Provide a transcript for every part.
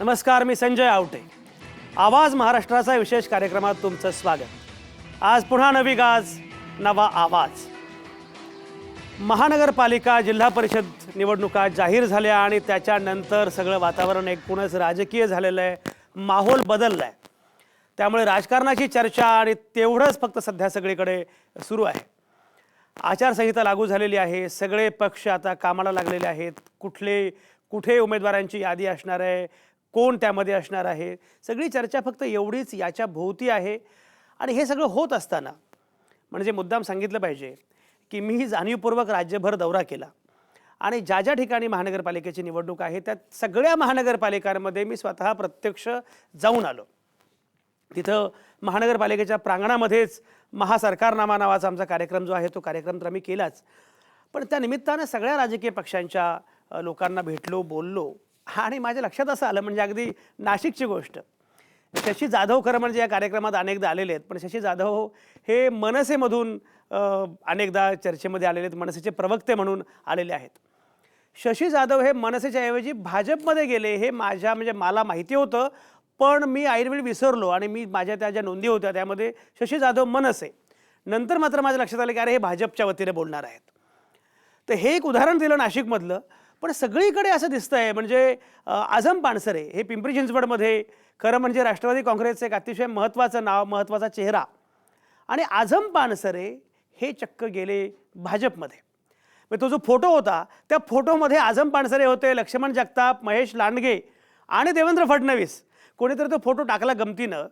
नमस्कार, मी संजय आवटे. आवाज महाराष्ट्राचा विशेष कार्यक्रमात तुमचं स्वागत. आज पुन्हा नवी गाज, नवा आवाज. महानगरपालिका जिल्हा परिषद निवडणुका जाहीर झाल्या आणि त्याच्यानंतर सगळं वातावरण एकूणच राजकीय झालेलं आहे, माहोल बदलला आहे. त्यामुळे राजकारणाची चर्चा आणि तेवढंच फक्त सध्या सगळीकडे सुरू आहे. आचारसंहिता लागू झालेली आहे, सगळे पक्ष आता कामाला लागलेले आहेत. कुठे उमेदवारांची यादी असणार आहे, कोण त्यामध्ये असणार आहे, सगळी चर्चा फक्त एवढीच याच्या भोवती आहे. आणि हे सगळं होत असताना म्हणजे मुद्दाम सांगितलं पाहिजे की मी जाणीवपूर्वक राज्यभर दौरा केला आणि ज्या ज्या ठिकाणी महानगरपालिकेची निवडणूक आहे त्या सगळ्या महानगरपालिकांमध्ये मी स्वतः प्रत्यक्ष जाऊन आलो. तिथं महानगरपालिकेच्या प्रांगणामध्येच महासरकारनामा नावाचा आमचा कार्यक्रम जो आहे तो कार्यक्रम तर आम्ही केलाच, पण त्या निमित्तानं सगळ्या राजकीय पक्षांच्या लोकांना भेटलो, बोललो. आणि माझ्या लक्षात असं आलं, म्हणजे अगदी नाशिकची गोष्ट, शशी जाधव खरं म्हणजे या कार्यक्रमात अनेकदा आलेले आहेत, पण शशी जाधव हे मनसेमधून अनेकदा चर्चेमध्ये आलेले आहेत, मनसेचे प्रवक्ते म्हणून आलेले आहेत. शशी जाधव हे मनसेच्या ऐवजी भाजपमध्ये गेले हे मला माहिती होतं, पण मी ऐनवेळी विसरलो आणि मी माझ्या त्या ज्या नोंदी होत्या त्यामध्ये शशी जाधव मनसे. नंतर मात्र माझ्या लक्षात आलं की अरे हे भाजपच्या वतीने बोलणार आहेत. तर हे एक उदाहरण दिलं नाशिकमधलं. पण सगळीकडे असं दिसतंय, म्हणजे आझम पानसरे हे पिंपरी चिंचवडमध्ये खरं म्हणजे राष्ट्रवादी काँग्रेसचं एक अतिशय महत्त्वाचं नाव, महत्त्वाचा चेहरा, आणि आझम पानसरे हे चक्क गेले भाजपमध्ये. मग तो जो फोटो होता त्या फोटोमध्ये आझम पानसरे होते, लक्ष्मण जगताप, महेश लांडगे आणि देवेंद्र फडणवीस. कोणीतरी तो फोटो टाकला गमतीनं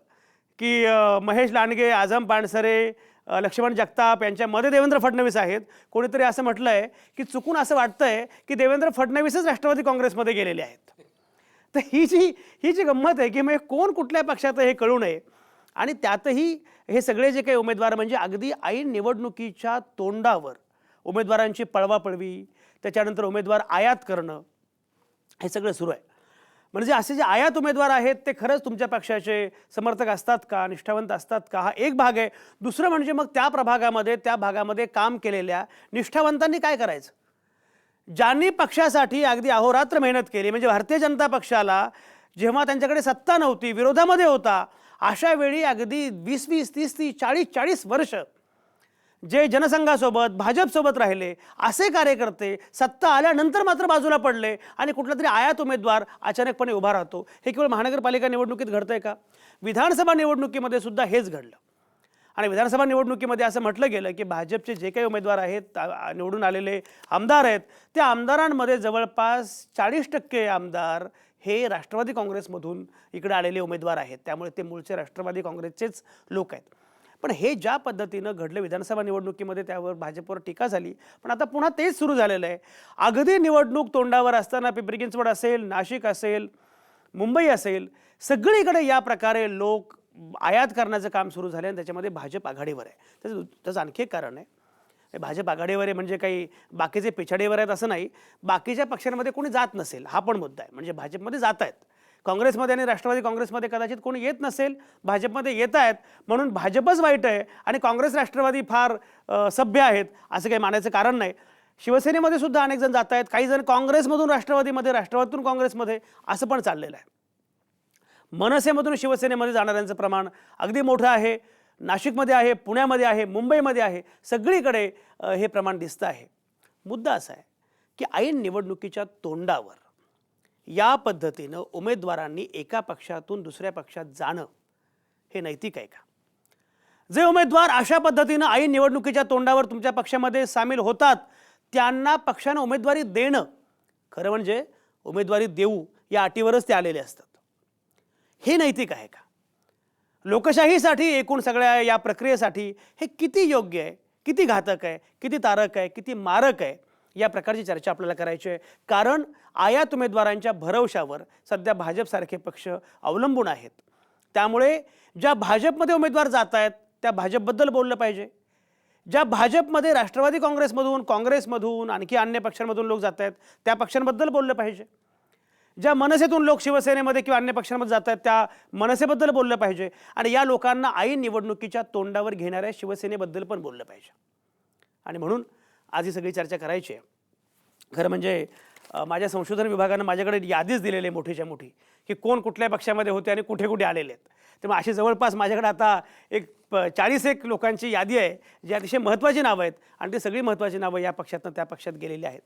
की महेश लांडगे, आझम पानसरे, लक्ष्मण जगताप यांच्यामध्ये देवेंद्र फडणवीस आहेत. कोणीतरी असं म्हटलं आहे की चुकून असं वाटतंय की देवेंद्र फडणवीसच राष्ट्रवादी काँग्रेसमध्ये गेलेले आहेत. तर ही जी गंमत आहे की मग कोण कुठल्या पक्षात हे कळू नये. आणि त्यातही हे सगळे जे काही उमेदवार म्हणजे अगदी ऐन निवडणुकीच्या तोंडावर उमेदवारांची पळवापळवी, त्याच्यानंतर उमेदवार आयात करणं, हे सगळं सुरू आहे. म्हणजे असे जे आयात उमेदवार आहेत ते खरंच तुमच्या पक्षाचे समर्थक असतात का, निष्ठावंत असतात का, हा एक भाग आहे. दुसरं म्हणजे मग त्या भागामध्ये काम केलेल्या निष्ठावंतांनी काय करायचं. ज्यांनी पक्षासाठी अगदी अहोरात्र मेहनत केली, म्हणजे भारतीय जनता पक्षाला जेव्हा त्यांच्याकडे सत्ता नव्हती, विरोधामध्ये होता, अशा वेळी अगदी 20-20, 30-30, 40-40 वर्ष जे जनसंघासोबत, भाजपसोबत राहिले असे कार्यकर्ते सत्ता आल्यानंतर मात्र बाजूला पडले आणि कुठला तरी आयात उमेदवार अचानकपणे उभा राहतो. हे केवळ महानगरपालिका निवडणुकीत घडतंय का? विधानसभा निवडणुकीमध्ये सुद्धा हेच घडलं. आणि विधानसभा निवडणुकीमध्ये असं म्हटलं गेलं की भाजपचे जे काही उमेदवार आहेत, निवडून आलेले आमदार आहेत, त्या आमदारांमध्ये जवळपास 40% आमदार हे राष्ट्रवादी काँग्रेसमधून इकडे आलेले उमेदवार आहेत. त्यामुळे ते मूळचे राष्ट्रवादी काँग्रेसचेच लोक आहेत. पण हे ज्या पद्धतीनं घडलं विधानसभा निवडणुकीमध्ये त्यावर भाजपवर टीका झाली, पण आता पुन्हा तेच सुरू झालेलं आहे. अगदी निवडणूक तोंडावर असताना पिंपरी चिंचवड असेल, नाशिक असेल, मुंबई असेल, सगळीकडे या प्रकारे लोक आयात करण्याचं काम सुरू झालं आणि त्याच्यामध्ये भाजप आघाडीवर आहे. त्याचं आणखी एक कारण आहे, भाजप आघाडीवर आहे म्हणजे काही बाकीचे पिछाडीवर आहेत असं नाही. बाकीच्या पक्षांमध्ये कोणी जात नसेल हा पण मुद्दा आहे. म्हणजे भाजपमध्ये जात आहेत, काँग्रेसमध्ये आणि राष्ट्रवादी काँग्रेसमध्ये कदाचित कोणी येत नसेल, भाजपमध्ये येत आहेत म्हणून भाजपच वाईट आहे आणि काँग्रेस राष्ट्रवादी फार सभ्य आहेत असं काही मानायचं कारण नाही. शिवसेनेमध्ये सुद्धा अनेक जण जात आहेत, काही जण काँग्रेसमधून राष्ट्रवादीमध्ये, राष्ट्रवादीतून काँग्रेसमध्ये असं पण चाललेलं आहे. मनसेमधून शिवसेनेमध्ये जाणाऱ्यांचं प्रमाण अगदी मोठं आहे. नाशिकमध्ये आहे, पुण्यामध्ये आहे, मुंबईमध्ये आहे, सगळीकडे हे प्रमाण दिसतं आहे. मुद्दा असा आहे की ऐन निवडणुकीच्या तोंडावर या पद्धतीनं उमेदवारांनी एका पक्षातून दुसऱ्या पक्षात जाणं हे नैतिक आहे का? जे उमेदवार अशा पद्धतीनं ऐन निवडणुकीच्या तोंडावर तुमच्या पक्षामध्ये सामील होतात त्यांना पक्षानं उमेदवारी देणं, खरं म्हणजे उमेदवारी देऊ या अटीवरच ते आलेले असतात. हे नैतिक आहे का? लोकशाहीसाठी, एकूण सगळ्या या प्रक्रियेसाठी हे किती योग्य आहे, किती घातक आहे, किती तारक आहे, किती मारक आहे, या प्रकारची चर्चा आपल्याला करायची आहे. कारण आयात उमेदवारांच्या भरवशावर सध्या भाजपसारखे पक्ष अवलंबून आहेत. त्यामुळे ज्या भाजपमध्ये उमेदवार जात आहेत त्या भाजपबद्दल बोललं पाहिजे. ज्या भाजपमध्ये राष्ट्रवादी काँग्रेसमधून आणखी अन्य पक्षांमधून लोक जात आहेत त्या पक्षांबद्दल बोललं पाहिजे. ज्या मनसेतून लोक शिवसेनेमध्ये किंवा अन्य पक्षांमध्ये जात आहेत त्या मनसेबद्दल बोललं पाहिजे. आणि या लोकांना ऐन निवडणुकीच्या तोंडावर घेणाऱ्या शिवसेनेबद्दल पण बोललं पाहिजे. आणि म्हणून आज ही सगळी चर्चा करायची आहे. खरं म्हणजे माझ्या संशोधन विभागानं माझ्याकडे यादीच दिलेली आहे मोठीच्या मोठी की कोण कुठल्या पक्षामध्ये होते आणि कुठे कुठे आलेले आहेत. त्यामुळे अशी जवळपास माझ्याकडे आता एक 40 लोकांची यादी आहे, जी अतिशय महत्त्वाची नावं आहेत आणि ती सगळी महत्त्वाची नावं या पक्षातनं त्या पक्षात गेलेली आहेत.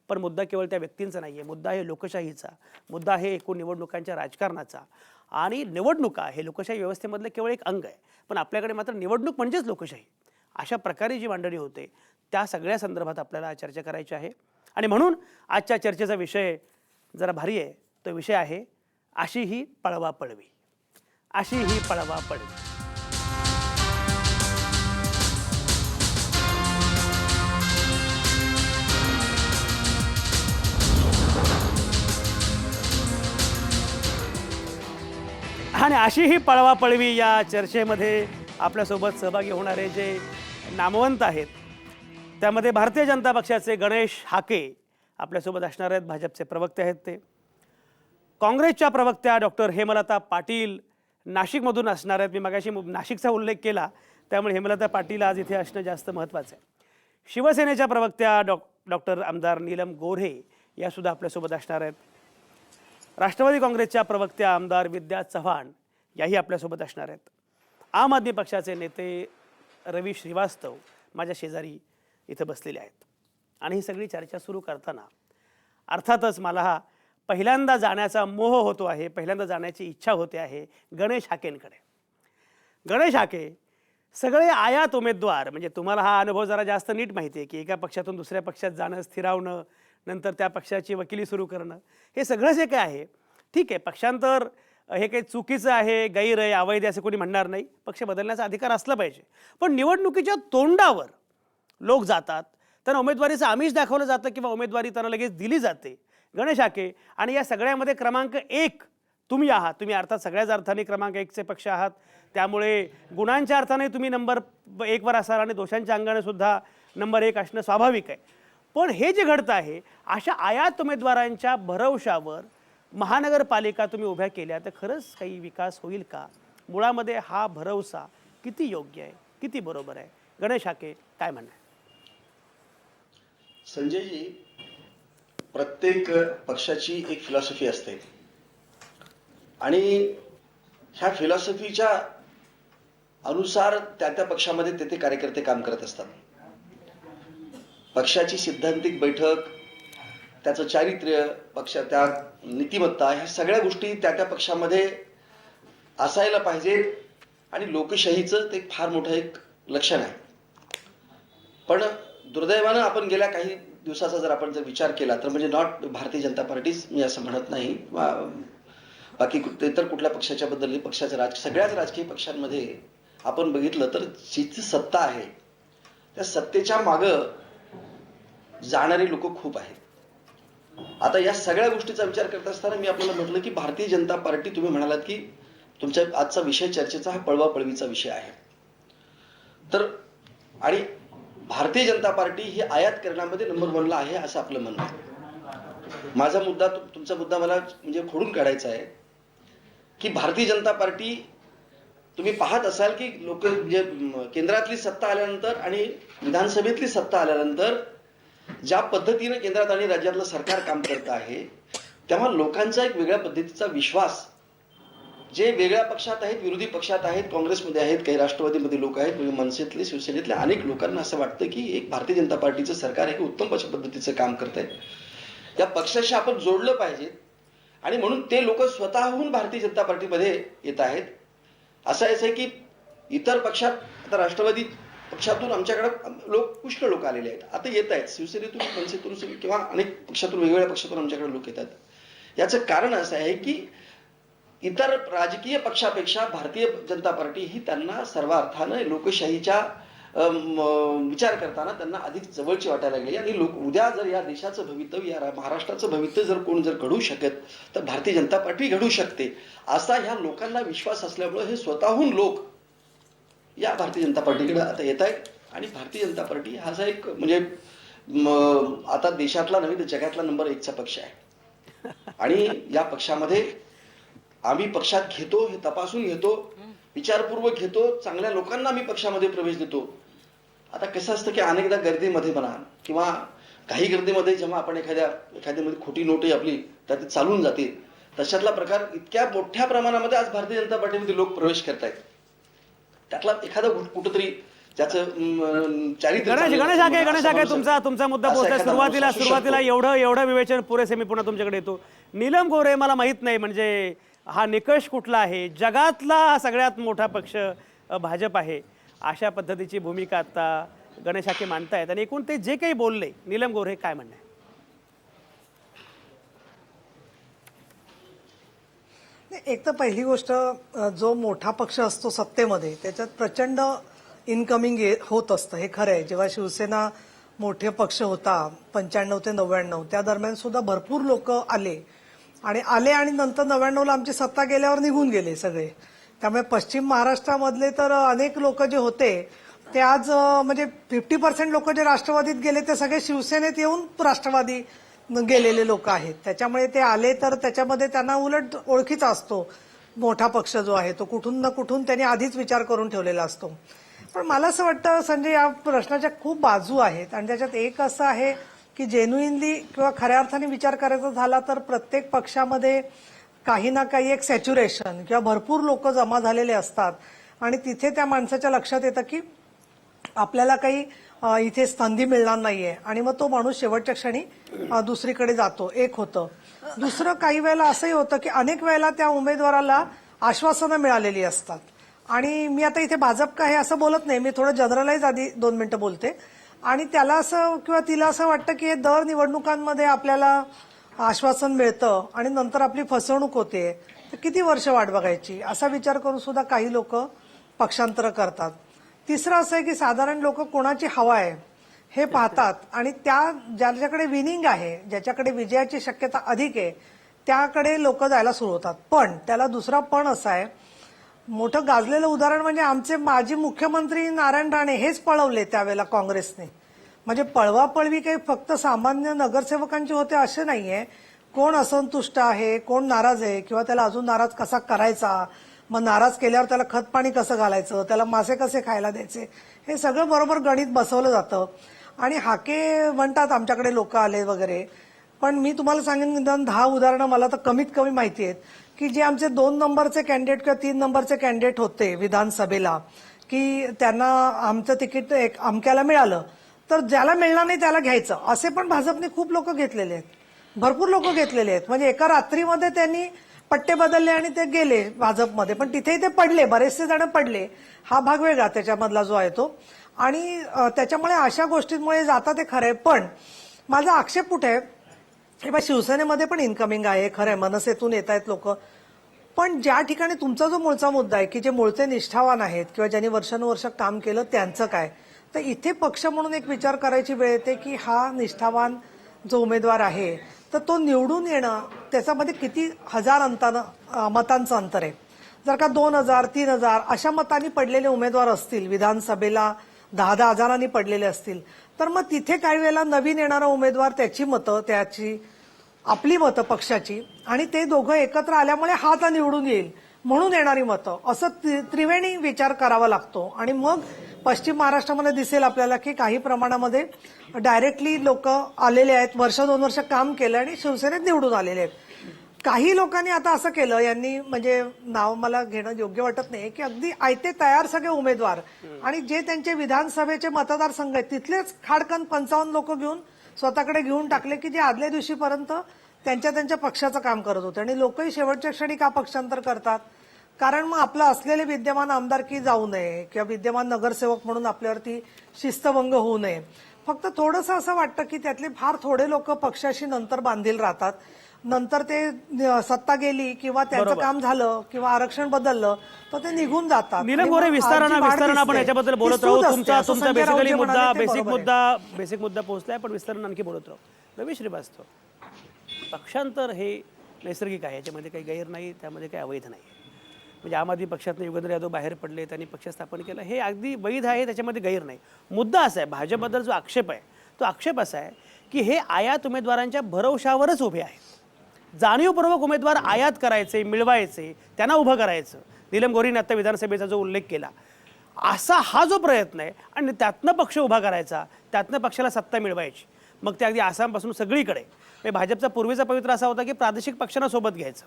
पण मुद्दा केवळ त्या व्यक्तींचा नाही आहे, मुद्दा आहे लोकशाहीचा, मुद्दा आहे एकूण निवडणुकांच्या राजकारणाचा. आणि निवडणुका हे लोकशाही व्यवस्थेमधलं केवळ एक अंग आहे, पण आपल्याकडे मात्र निवडणूक म्हणजेच लोकशाही. अशा प्रकारे जी मांडणी होते त्या सगळ्या संदर्भात आपल्याला चर्चा करायची आहे. आणि म्हणून आजच्या चर्चेचा विषय जरा भारी आहे. तो विषय आहे अशी ही पळवापळवी. अशी ही पळवापळवी. आणि अशी ही पळवापळवी या चर्चेमध्ये आपल्यासोबत सहभागी होणारे जे नामवंत आहेत त्यामध्ये भारतीय जनता पक्षाचे गणेश हाके आपल्यासोबत असणार आहेत. भाजपचे प्रवक्ते आहेत ते. काँग्रेसच्या प्रवक्त्या डॉक्टर हेमलता पाटील नाशिकमधून असणार आहेत. मी मगाशी नाशिकचा उल्लेख केला त्यामुळे हेमलता पाटील आज इथे असणं जास्त महत्त्वाचं आहे. शिवसेनेच्या प्रवक्त्या डॉक्टर आमदार नीलम गोऱ्हे यासुद्धा आपल्यासोबत असणार आहेत. राष्ट्रवादी काँग्रेसच्या प्रवक्त्या आमदार विद्या चव्हाण याही आपल्यासोबत असणार आहेत. आम आदमी पक्षाचे नेते रवी श्रीवास्तव माझ्या शेजारी इथं बसलेले आहेत. आणि ही सगळी चर्चा सुरू करताना अर्थातच मला हा पहिल्यांदा जाण्याचा मोह होतो आहे, पहिल्यांदा जाण्याची इच्छा होते आहे गणेश हाकेंकडे. गणेश हाके सगळे आयात उमेदवार, म्हणजे तुम्हाला हा अनुभव जरा जास्त नीट माहिती आहे की एका पक्षातून दुसऱ्या पक्षात जाणं, स्थिरावणं, नंतर त्या पक्षाची वकिली सुरू करणं, हे सगळं जे काय आहे ठीक आहे. पक्षांतर हे काही चुकीचं आहे, गैर आहे, अवैध असं कोणी म्हणणार नाही. पक्ष बदलण्याचा अधिकार असला पाहिजे. पण निवडणुकीच्या तोंडावर लोक जातात, त्यांना उमेदवारीचं आमिष दाखवलं जातं किंवा उमेदवारी त्यांना लगेच दिली जाते. गणेश हाके आणि या सगळ्यामध्ये क्रमांक 1 तुम्ही आहात. तुम्ही अर्थात सगळ्याच अर्थाने क्रमांक 1चे पक्ष आहात. त्यामुळे गुणांच्या अर्थाने तुम्ही नंबर 1वर असाल आणि दोषांच्या अंगाने सुद्धा नंबर 1 असणं स्वाभाविक आहे. पण हे जे घडतं आहे अशा आयात उमेदवारांच्या भरवशावर महानगरपालिका तुम्ही उभ्या केल्या तर खरंच काही विकास होईल का? मुळामध्ये हा भरवसा किती योग्य आहे, किती बरोबर आहे? गणेश हाके काय म्हणणं आहे? संजयजी, प्रत्येक पक्षाची एक फिलॉसॉफी असते आणि ह्या फिलॉसॉफीच्या अनुसार त्या पक्षामध्ये ते कार्यकर्ते काम करत असतात. पक्षाची सिद्धांतिक बैठक, त्याचं चारित्र्य, त्या नीतिमत्ता, ह्या सगळ्या गोष्टी त्या पक्षामध्ये असायला पाहिजेत आणि लोकशाहीचं ते फार मोठं एक लक्षण आहे. पण दुर्दैवानं आपण गेल्या काही दिवसाचा जर आपण विचार केला तर म्हणजे नॉट भारतीय जनता पार्टीज, मी असं म्हणत नाही, बाकी इतर कुठल्या पक्षाच्या बद्दल, पक्षाच्या सगळ्याच राजकीय पक्षांमध्ये आपण बघितलं तर जी सत्ता आहे त्या सत्तेच्या मागं जाणारे लोक खूप आहेत. आता या सगळ्या गोष्टीचा विचार करत असताना मी आपल्याला म्हटलं की भारतीय जनता पार्टी, तुम्ही म्हणालात की तुमच्या आजचा विषय चर्चेचा हा पळवापळवीचा विषय आहे. तर आणि भारतीय जनता पार्टी ही आयात करण्यामध्ये नंबर 1ला आहे असं आपलं म्हणणं आहे. माझा मुद्दा, तुमचा मुद्दा मला म्हणजे खोडून काढायचा आहे की भारतीय जनता पार्टी, तुम्ही पाहत असाल की लोक म्हणजे केंद्रातली सत्ता आल्यानंतर आणि विधानसभेतली सत्ता आल्यानंतर ज्या पद्धतीने केंद्रात आणि राज्यातलं सरकार काम करत आहे तेव्हा लोकांचा एक वेगळ्या पद्धतीचा विश्वास, जे वेगळ्या पक्षात आहेत, विरोधी पक्षात आहेत, काँग्रेसमध्ये आहेत, काही राष्ट्रवादीमध्ये लोक आहेत, मनसेतले, शिवसेनेतल्या अनेक लोकांना असं वाटतं की एक भारतीय जनता पार्टीचं सरकार आहे, उत्तम अशा पद्धतीचं काम करत आहे, या पक्षाशी आपण जोडलं पाहिजे आणि म्हणून ते लोक स्वतःहून भारतीय जनता पार्टीमध्ये येत आहेत. असं आहे की इतर पक्षात, आता राष्ट्रवादी पक्षातून आमच्याकडे पुष्कळ लोक आलेले आहेत, आता येत आहेत, शिवसेनेतून, मनसेतून किंवा अनेक पक्षातून, वेगवेगळ्या पक्षातून आमच्याकडे लोक येतात. याचं कारण असं आहे की इतर राजकीय पक्षापेक्षा भारतीय जनता पार्टी ही त्यांना सर्व अर्थानं लोकशाहीच्या विचार करताना त्यांना अधिक जवळची वाटायला लागली. आणि उद्या जर या देशाचं भवितव्य, या महाराष्ट्राचं भवितव्य जर कोण जर घडवू शकत तर भारतीय जनता पार्टी घडवू शकते असा ह्या लोकांना विश्वास असल्यामुळे हे स्वतःहून लोक या भारतीय जनता पार्टीकडे आता येत आहेत. आणि भारतीय जनता पार्टी हा जो एक म्हणजे आता देशातला नव्हे तर जगातला नंबर 1चा पक्ष आहे. आणि या पक्षामध्ये आम्ही पक्षात घेतो, हे तपासून घेतो, विचारपूर्वक घेतो, चांगल्या लोकांना आम्ही पक्षामध्ये प्रवेश देतो. आता कसं असतं की अनेकदा गर्दीमध्ये म्हणा किंवा काही गर्दीमध्ये जेव्हा आपण एखाद्यामध्ये खोटी नोटही आपली त्यात चालून जाते तशातला प्रकार इतक्या मोठ्या प्रमाणामध्ये आज भारतीय जनता पार्टीमध्ये लोक प्रवेश करतायत. त्यातला एखादा कुठंतरी ज्याचं चारित्र्य गणेश चांगलं गणेश असेल, आके असा गणेश आके माणूस तुमचा मुद्दा असा पोहोचला. एखादा माणूस असू सुरुवातीला शकतो. एवढं विवेचन पुरेसे. मी पुन्हा तुमच्याकडे येतो. नीलम गोरे, मला माहित नाही म्हणजे हा निकष कुठला आहे. जगातला सगळ्यात मोठा पक्ष भाजप आहे, अशा पद्धतीची भूमिका आता गणेश आके मांडतायत आणि एकूण ते जे काही बोलले, नीलम गोरे काय म्हणणं आहे? एक तर पहिली गोष्ट, जो मोठा पक्ष असतो सत्तेमध्ये त्याच्यात प्रचंड इनकमिंग होत असतं, हे खरं आहे. जेव्हा शिवसेना मोठे पक्ष होता 95 ते 99, त्या दरम्यान सुद्धा भरपूर लोक आले आणि नंतर 99ला आमची सत्ता गेल्यावर निघून गेले सगळे. त्यामुळे पश्चिम महाराष्ट्रामधले तर अनेक लोक जे होते ते आज म्हणजे 50% लोक जे राष्ट्रवादीत गेले ते सगळे शिवसेनेत येऊन राष्ट्रवादी गेलेले लोक आहेत. त्याच्यामुळे ते आले तर त्याच्यामध्ये त्यांना उलट ओळखीचा असतो मोठा पक्ष जो आहे तो, कुठून ना कुठून त्यांनी आधीच विचार करून ठेवलेला असतो. पण मला असं वाटतं संजय, या प्रश्नाच्या खूप बाजू आहेत आणि त्याच्यात एक असं आहे की जेन्युइनली किंवा खऱ्या अर्थाने विचार करायचा झाला तर प्रत्येक पक्षामध्ये काही ना काही एक सॅच्युरेशन किंवा भरपूर लोक जमा झालेले असतात आणि तिथे त्या माणसाच्या लक्षात येतं की आपल्याला काही इथे संधी मिळणार नाहीये आणि मग तो माणूस शेवटच्या क्षणी दुसरीकडे जातो. एक होतं. दुसरं, काही वेळेला असंही होतं की अनेक वेळेला त्या उमेदवाराला आश्वासनं मिळालेली असतात आणि मी आता इथे भाजप का हे असं बोलत नाही, मी थोडं जनरलाइज आधी 2 मिनिटं बोलते. आणि त्याला असं किंवा तिला असं वाटतं की हे दर निवडणुकांमध्ये आपल्याला आश्वासन मिळतं आणि नंतर आपली फसवणूक होते, तर किती वर्ष वाट बघायची, असा विचार करून सुद्धा काही लोक पक्षांतर करतात. तिसरं असं आहे की साधारण लोक कोणाची हवा आहे हे पाहतात आणि ज्याच्याकडे विनिंग आहे, ज्याच्याकडे विजयाची शक्यता अधिक आहे, त्याकडे लोक जायला सुरू होतात. पण त्याला दुसरा पण असा आहे, मोठं गाजलेलं उदाहरण म्हणजे आमचे माजी मुख्यमंत्री नारायण राणे हेच पळवले त्यावेळेला काँग्रेसने. म्हणजे पळवापळवी काही फक्त सामान्य नगरसेवकांची होते असे नाहीये. कोण असंतुष्ट आहे, कोण नाराज आहे किंवा त्याला अजून नाराज कसा करायचा, मग नाराज केल्यावर त्याला खत पाणी कसं घालायचं, त्याला मासे कसे खायला द्यायचे, हे सगळं बरोबर गणित बसवलं जातं. आणि हाके म्हणतात आमच्याकडे लोक आले वगैरे, पण मी तुम्हाला सांगेन निदान 10 उदाहरणं मला तर कमीत कमी माहिती आहेत की जे आमचे 2 नंबरचे कॅन्डिडेट किंवा 3 नंबरचे कॅन्डिडेट होते विधानसभेला, की त्यांना आमचं तिकीट एक अमक्याला मिळालं तर ज्याला मिळणार नाही त्याला घ्यायचं, असे पण भाजपने खूप लोक घेतलेले आहेत, भरपूर लोक घेतलेले आहेत. म्हणजे एका रात्रीमध्ये त्यांनी पट्टे बदलले आणि ते गेले भाजपमध्ये, पण तिथेही ते पडले, बरेचसे जण पडले. हा भाग वेगळा त्याच्यामधला जो आहे तो. आणि त्याच्यामुळे अशा गोष्टींमुळे जातात ते खरंय. पण माझा आक्षेप कुठे आहे, हे बघा शिवसेनेमध्ये पण इन्कमिंग आहे, खरंय, मनसेतून येत आहेत लोक. पण ज्या ठिकाणी तुमचा जो मूळचा मुद्दा आहे की जे मूळचे निष्ठावान आहेत किंवा ज्यांनी वर्षानुवर्ष काम केलं त्यांचं काय, तर इथे पक्ष म्हणून एक विचार करायची वेळ येते की हा निष्ठावान जो उमेदवार आहे तर तो निवडून येणं त्याच्यामध्ये किती हजार मतांचं अंतर आहे. जर का 2000 3000 अशा मतांनी पडलेले उमेदवार असतील, विधानसभेला 10-10 हजारांनी पडलेले असतील, तर मग तिथे काही वेळेला नवीन येणारा उमेदवार त्याची मतं, त्याची आपली मतं पक्षाची, आणि ते दोघं एकत्र आल्यामुळे हा आता निवडून येईल म्हणून येणारी मतं, असं त्रिवेणी विचार करावा लागतो. आणि मग पश्चिम महाराष्ट्रामध्ये दिसेल आपल्याला की काही प्रमाणामध्ये डायरेक्टली लोक आलेले आहेत, 1-2 वर्ष काम केलं आणि शिवसेनेत निवडून आलेले आहेत. काही लोकांनी आता असं केलं, यांनी म्हणजे नाव मला घेणं योग्य वाटत नाही, की अगदी आयते तयार सगळे उमेदवार आणि जे त्यांचे विधानसभेचे मतदारसंघ आहेत तिथलेच खाडकन 55 लोक घेऊन स्वतःकडे घेऊन टाकले की जे आदल्या दिवशीपर्यंत त्यांच्या पक्षाचं काम करत होते. आणि लोकही शेवटच्या क्षणी का पक्षांतर करतात, कारण मग आपलं असलेले विद्यमान आमदारकी जाऊ नये किंवा विद्यमान नगरसेवक म्हणून आपल्यावरती शिस्तभंग होऊ नये. फक्त थोडंसं असं वाटतं की त्यातले फार थोडे लोक पक्षाशी नंतर बांधील राहतात, नंतर ते सत्ता गेली किंवा त्यांचं काम झालं किंवा आरक्षण बदललं तर ते निघून जातात. नीलम गोरे, विस्तारानं आपण याच्याबद्दल बोलत राहू. तुमचा बेसिकली बेसिक मुद्दा पोहोचलाय, पण विस्तारानं आणखी बोलत राहू. रवी श्रीवास्तव, पक्षांतर हे नैसर्गिक आहे, याच्यामध्ये काही गैर नाही, त्यामध्ये काही अवैध नाही. म्हणजे आम आदमी पक्षातून युगेंद्र यादव बाहेर पडले, त्यांनी पक्ष स्थापन केलं, हे अगदी वैध आहे, त्याच्यामध्ये गैर नाही. मुद्दा असा आहे, भाजपबद्दल जो आक्षेप आहे तो आक्षेप असा आहे की हे आयात उमेदवारांच्या भरवशावरच उभे आहेत. जाणीवपूर्वक उमेदवार आयात करायचे, मिळवायचे, त्यांना उभं करायचं. नीलम गोरीने आता विधानसभेचा जो उल्लेख केला, असा हा जो प्रयत्न आहे आणि त्यातनं पक्ष उभा करायचा, त्यातनं पक्षाला सत्ता मिळवायची, मग ते अगदी आसामपासून सगळीकडे हे भाजपचा पूर्वीचा पवित्र असा होता की प्रादेशिक पक्षांना सोबत घ्यायचं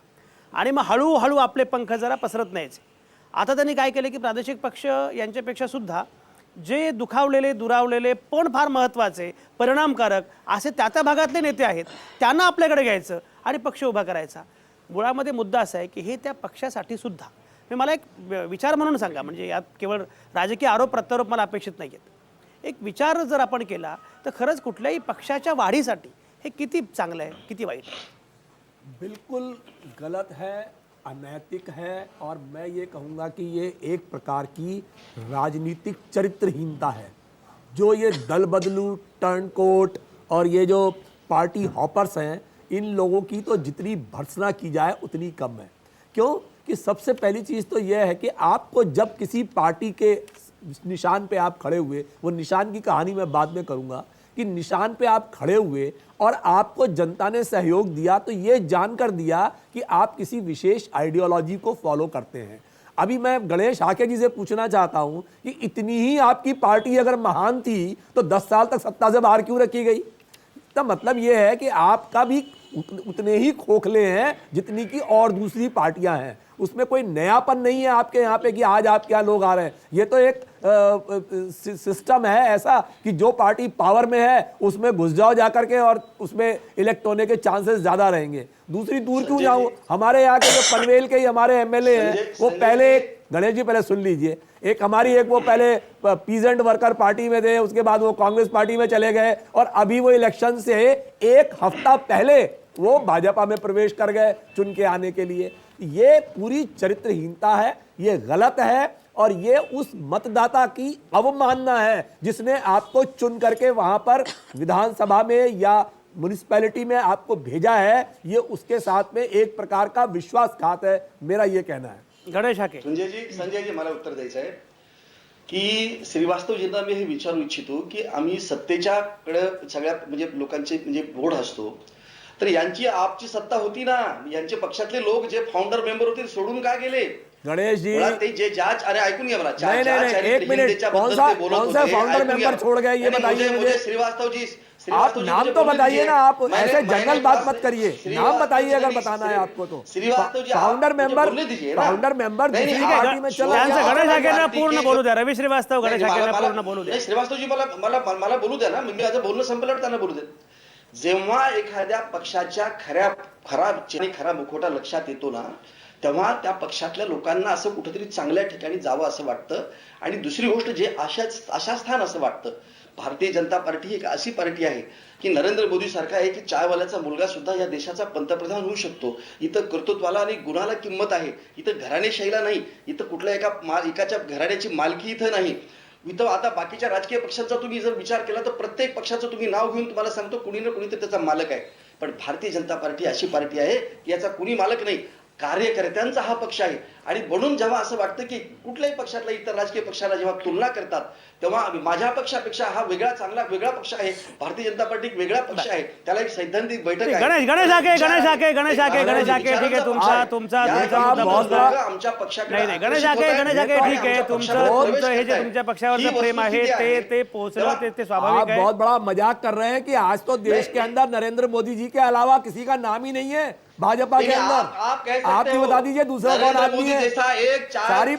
आणि मग हळूहळू आपले पंख जरा पसरत न्यायचे. आता त्यांनी काय केलं की प्रादेशिक पक्ष यांच्यापेक्षा सुद्धा जे दुखावलेले दुरावलेले पण फार महत्त्वाचे परिणामकारक असे त्या भागातले नेते आहेत त्यांना आपल्याकडे घ्यायचं आणि पक्ष उभा करायचा. मुळामध्ये मुद्दा असा आहे की हे त्या पक्षासाठी सुद्धा मला एक विचार म्हणून सांगा, म्हणजे यात केवळ राजकीय आरोप प्रत्यारोप मला अपेक्षित नाही आहेत. एक विचार जर आपण केला तर खरंच कुठल्याही पक्षाच्या वाढीसाठी हे किती चांगलं आहे किती वाईट आहे? बिल्कुल गलत है, अनैतिक है और मैं ये कहूँगा कि ये एक प्रकार की राजनीतिक चरित्रहीनता है. जो ये दल बदलू, टर्नकोट और ये जो पार्टी हॉपर्स हैं, इन लोगों की तो जितनी भर्त्सना की जाए उतनी कम है. क्यों कि सबसे पहली चीज़ तो यह है कि आपको जब किसी पार्टी के निशान पे आप खड़े हुए, वो निशान की कहानी मैं बाद में करूँगा, कि निशान पे आप खड़े हुए और आपको जनता ने सहयोग दिया तो ये जानकर दिया कि आप किसी विशेष आइडियोलॉजी को फॉलो करते हैं. अभी मैं गणेश हाके जी से पूछना चाहता हूं कि इतनी ही आपकी पार्टी अगर महान थी तो 10 साल तक सत्ता से बाहर क्यों रखी गई? तो मतलब ये है कि आपका भी उतने ही खोखले हैं जितनी की और दूसरी पार्टियां हैं. उसमें कोई नयापन नहीं है आपके यहाँ पे कि आज आपके यहाँ लोग आ रहे हैं. ये तो एक सिस्टम है ऐसा कि जो पार्टी पावर में है उसमें घुस जाओ जाकर के और उसमें इलेक्ट होने के चांसेस ज्यादा रहेंगे. दूसरी दूर क्यों जाऊं, हमारे यहाँ के जो पनवेल के ही हमारे एमएलए हैं वो पहले गणेश जी पहले सुन लीजिए, एक हमारी एक वो पहले पीजेंट वर्कर पार्टी में थे, उसके बाद वो कांग्रेस पार्टी में चले गए और अभी वो इलेक्शन से एक हफ्ता पहले वो भाजपा में प्रवेश कर गए चुन के आने के लिए. ये पूरी चरित्रहीनता है, ये गलत है और ये उस मतदाता की अवमानना है जिसने आपको चुन करके वहां पर विधानसभा में या म्युनिसिपैलिटी में आपको भेजा है. ये उसके साथ में एक प्रकार का विश्वासघात है, मेरा ये कहना है. गणेश हाके. संजय जी मला उत्तर द्यायचं आहे की श्रीवास्तवजींना मी हे विचारू इच्छितो की आम्ही सत्तेच्याकडे सगळ्यात म्हणजे लोकांचे म्हणजे ओढ असतो, तर यांची आपची सत्ता होती ना, यांचे पक्षातले लोक जे फाउंडर मेंबर होते सोडून का गेले? गणेश जी ते जे जाच, अरे ऐकून घ्या मला, नहीं, एक मिनट, कौन सा फाउंडर मेंबर छोड़ गए ये बताइए मुझे. श्रीवास्तव जी आप नाम तो बताइए ना, आप ऐसे जनरल बात मत करिए, नाम बताइए अगर बताना है आपको तो. श्रीवास्तव जी फाउंडर मेंबर दूसरी पार्टी में चला गया. गणेश हाकेंना पूर्ण बोलू द्या. रवी श्रीवास्तव गणेश हाकेंना पूर्ण बोलू द्या. श्रीवास्तवजी मला बोलू द्या ना, मी माझं बोलणं संपल्यावर त्यांना बोलू दे. जेव्हा एखाद्या पक्षाच्या खरा मुखवटा लक्षात येतो ना, तेव्हा त्या पक्षातल्या लोकांना असं कुठेतरी चांगल्या ठिकाणी जावं असं वाटतं. आणि दुसरी गोष्ट जे आशास्थान असं वाटतं. भारतीय जनता पार्टी एक अशी पार्टी आहे की नरेंद्र मोदी सारखा एक चायवाल्याचा मुलगा सुद्धा या देशाचा पंतप्रधान होऊ शकतो. इथं कर्तृत्वाला आणि गुणाला किंमत आहे. इथं घराणेशाहीला नाही, इथं कुठल्या एकाच्या घराण्याची मालकी इथं नाही. इथं आता बाकीच्या राजकीय पक्षांचा तुम्ही जर विचार केला तर प्रत्येक पक्षाचं तुम्ही नाव घेऊन तुम्हाला सांगतो कुणी ना कुणी तर त्याचा मालक आहे. पण भारतीय जनता पार्टी अशी पार्टी आहे की याचा कुणी मालक नाही, कार्यकर्त्यांचा हा पक्ष आहे. आणि म्हणून जेव्हा असं वाटतं की कुठल्याही पक्षातल्या इतर राजकीय पक्षाला जेव्हा तुलना करतात तेव्हा माझ्या पक्षापेक्षा हा वेगळा पक्ष आहे, भारतीय जनता पार्टी एक वेगळा पक्ष आहे, त्याला एक सैद्धांतिक बैठक आहे. गणेश हाके ठीक आहे. तुमचा आमच्या पक्षाकडे नाही गणेश हाके ठीक आहे. तुमचं हे जे तुमच्या पक्षावरचं प्रेम आहे ते पोहोचलं ते स्वाभाविक आप आहे. बहुत बड़ा मजाक कर रहे हैं कि आज तो देश के अंदर नरेंद्र मोदी जी के अलावा किसी का नाम ही नहीं है भाजपा के अंदर. आप ही बता दीजिए दूसरा कौन आदमी है. सारी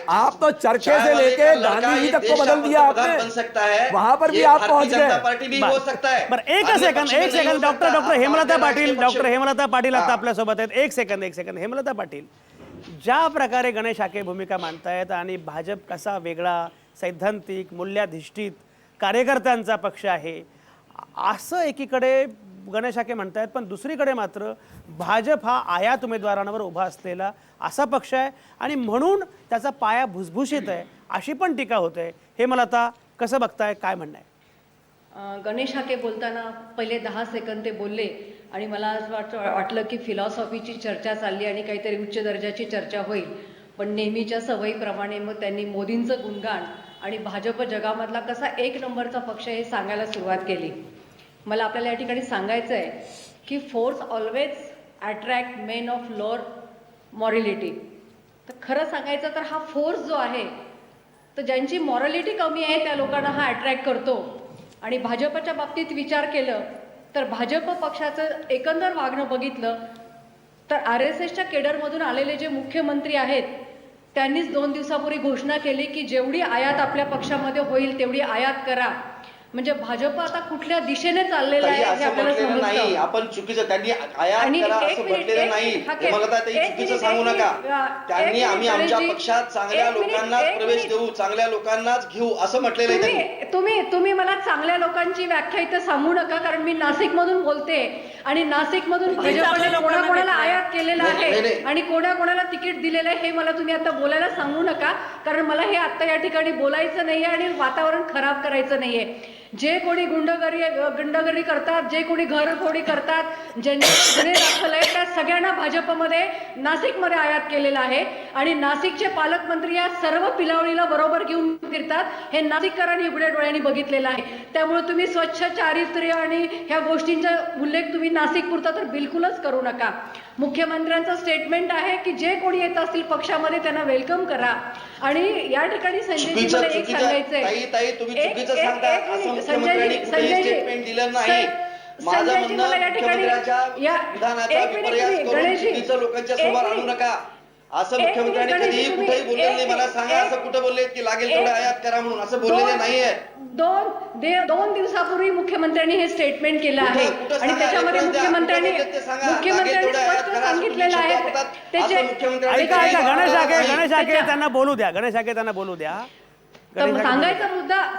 आप तो चरखे से लेके गांधी जी तक को बदल दिया आपने. बन सकता है, वहां पर भी आप पहुंच गए. पार्टी भी हो सकता है. बरं एक सेकंद डॉक्टर हेमलता पाटील आता आपल्या सोबत आहेत. एक सेकंद हेमलता पाटील, ज्या प्रकारे गणेश हाके भूमिका मांडतायत आणि भाजप कसा वेगळा सैद्धांतिक मूल्याधिष्ठित कार्यकर्त्यांचा पक्ष आहे असं एकीकडे गणेश हाके म्हणतायत, पण दुसरीकडे मात्र भाजप हा आयात उमेदवारांवर उभा असलेला असा पक्ष आहे आणि म्हणून त्याचा पाया भुसभुशीत आहे अशी पण टीका होते. हे मला आता कसं बघताय, काय म्हणणं आहे? गणेश हाके बोलताना पहिले 10 सेकंद ते बोलले आणि मला असं वाटलं की फिलॉसॉफीची चर्चा चालली आणि काहीतरी उच्च दर्जाची चर्चा होईल. पण नेहमीच्या सवयीप्रमाणे मग त्यांनी मोदींचं गुणगान आणि भाजप जगामधला कसा एक नंबरचा पक्ष हे सांगायला सुरुवात केली. मला आपल्याला या ठिकाणी सांगायचं आहे की force always attract main of lower morality. तर खरं सांगायचं तर हा फोर्स जो आहे तर ज्यांची मॉरॅलिटी कमी आहे त्या लोकांना हा अट्रॅक्ट करतो. आणि भाजपच्या बाबतीत विचार केलं तर भाजप पक्षाचं एकंदर वागणं बघितलं तर RSSच्या केडरमधून आलेले जे मुख्यमंत्री आहेत त्यांनीच 2 दिवसापूर्वी घोषणा केली की जेवढी आयात आपल्या पक्षामध्ये होईल तेवढी आयात करा. म्हणजे भाजप आता कुठल्या दिशेने चाललेलं ताई, आहे हे असं आपल्याला म्हटलेलं नाही. समजतं. आपण चुकीचं त्यांनी आयात आणि करा एक असं मिनिट, म्हटलेलं एक नाही. मिनिट, हे बघा ताई, एक चुकीचं मिनिट, सांगू एक नका. मिनिट, त्यांनी एक आम्ही मिनिट, आमच्या गणेशजी, पक्षात चांगल्या एक मिनिट, लोकांनाच एक प्रवेश मिनिट. देऊ, चांगल्या लोकांनाच घेऊ असं म्हटलेलं आहे त्यांनी. तुम्ही मला चांगल्या लोकांची व्याख्या इथं सांगू नका, कारण मी नाशिकमधून बोलते आणि नाशिकमधून भाजपने कोणाकोणाला आयात केलेलं नाही, आहे नाही. आणि कोणाकोणाला तिकीट दिलेलं आहे हे मला तुम्ही आता बोलायला सांगू नका, कारण मला हे आता या ठिकाणी बोलायचं नाहीये आणि वातावरण खराब करायचं नाहीये. जे कोणी गुंडगिरी करतात, जे कोणी घरफोडी करतात, ज्यांच्यावर गुन्हे दाखल आहेत त्या सगळ्यांना भाजपमध्ये नाशिकमध्ये आयात केलेला आहे आणि नाशिकचे पालकमंत्री या सर्व पिलावळीला बरोबर घेऊन फिरतात. हे नाशिककरांनी उघड्या डोळ्यांनी बघितलेलं आहे. त्यामुळे तुम्ही स्वच्छ चारित्र्य आणि ह्या गोष्टींचा उल्लेख तुम्ही नाशिकपुरता तर बिलकुलच करू नका. मुख्यमंत्र्यांचं स्टेटमेंट आहे की जे कोणी येत असतील पक्षामध्ये त्यांना वेलकम करा. आणि या ठिकाणी संजयजी मला एक सांगायचंय, ताई तुम्ही चुकीचं सांगता. असं मुख्यमंत्र्यांनी कुठेही स्टेटमेंट दिलं नाही. माझं म्हणणं मुख्यमंत्र्यांच्या विधानाचा विपर्यास करून चुकीचं लोकांच्या समोर आणू नका. असं मुख्यमंत्र्यांनी कधीही कुठेही बोललेलं नाही. मला सांगा असं कुठं बोलले की लागेल तेवढं आयात करा म्हणून? असं बोललेले नाहीये. 2 दिवसापूर्वी मुख्यमंत्र्यांनी हे स्टेटमेंट केलं आहे आणि त्याच्यामध्ये मुख्यमंत्र्यांनी स्पष्ट सांगितलेलं आहे ऐका गणेश आके त्यांना बोलू द्या. त्यांना बोलू द्या. तर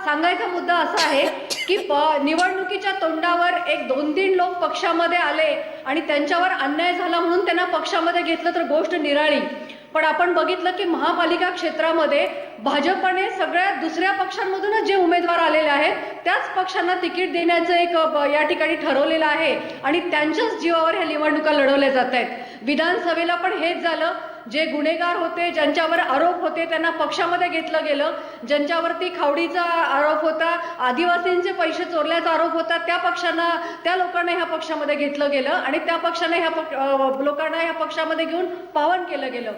सांगायचा मुद्दा असा आहे की निवडणुकीच्या तोंडावर एक 2-3 लोक पक्षामध्ये आले आणि त्यांच्यावर अन्याय झाला म्हणून त्यांना पक्षामध्ये घेतलं तर गोष्ट निराळी. पण आपण बघितलं की महापालिका क्षेत्रामध्ये भाजपने सगळ्या दुसऱ्या पक्षांमधूनच जे उमेदवार आलेले आहेत त्याच पक्षांना तिकीट देण्याचं एक या ठिकाणी ठरवलेलं आहे आणि त्यांच्याच जीवावर ह्या निवडणुका लढवल्या जात आहेत. विधानसभेला पण हेच झालं. जे गुन्हेगार होते, ज्यांच्यावर आरोप होते त्यांना पक्षामध्ये घेतलं गेलं. ज्यांच्यावरती खावडीचा आरोप होता, आदिवासींचे पैसे चोरल्याचा आरोप होता, त्या लोकांना ह्या पक्षामध्ये घेतलं गेलं आणि त्या पक्षाने लोकांना ह्या पक्षामध्ये घेऊन पावन केलं गेलं.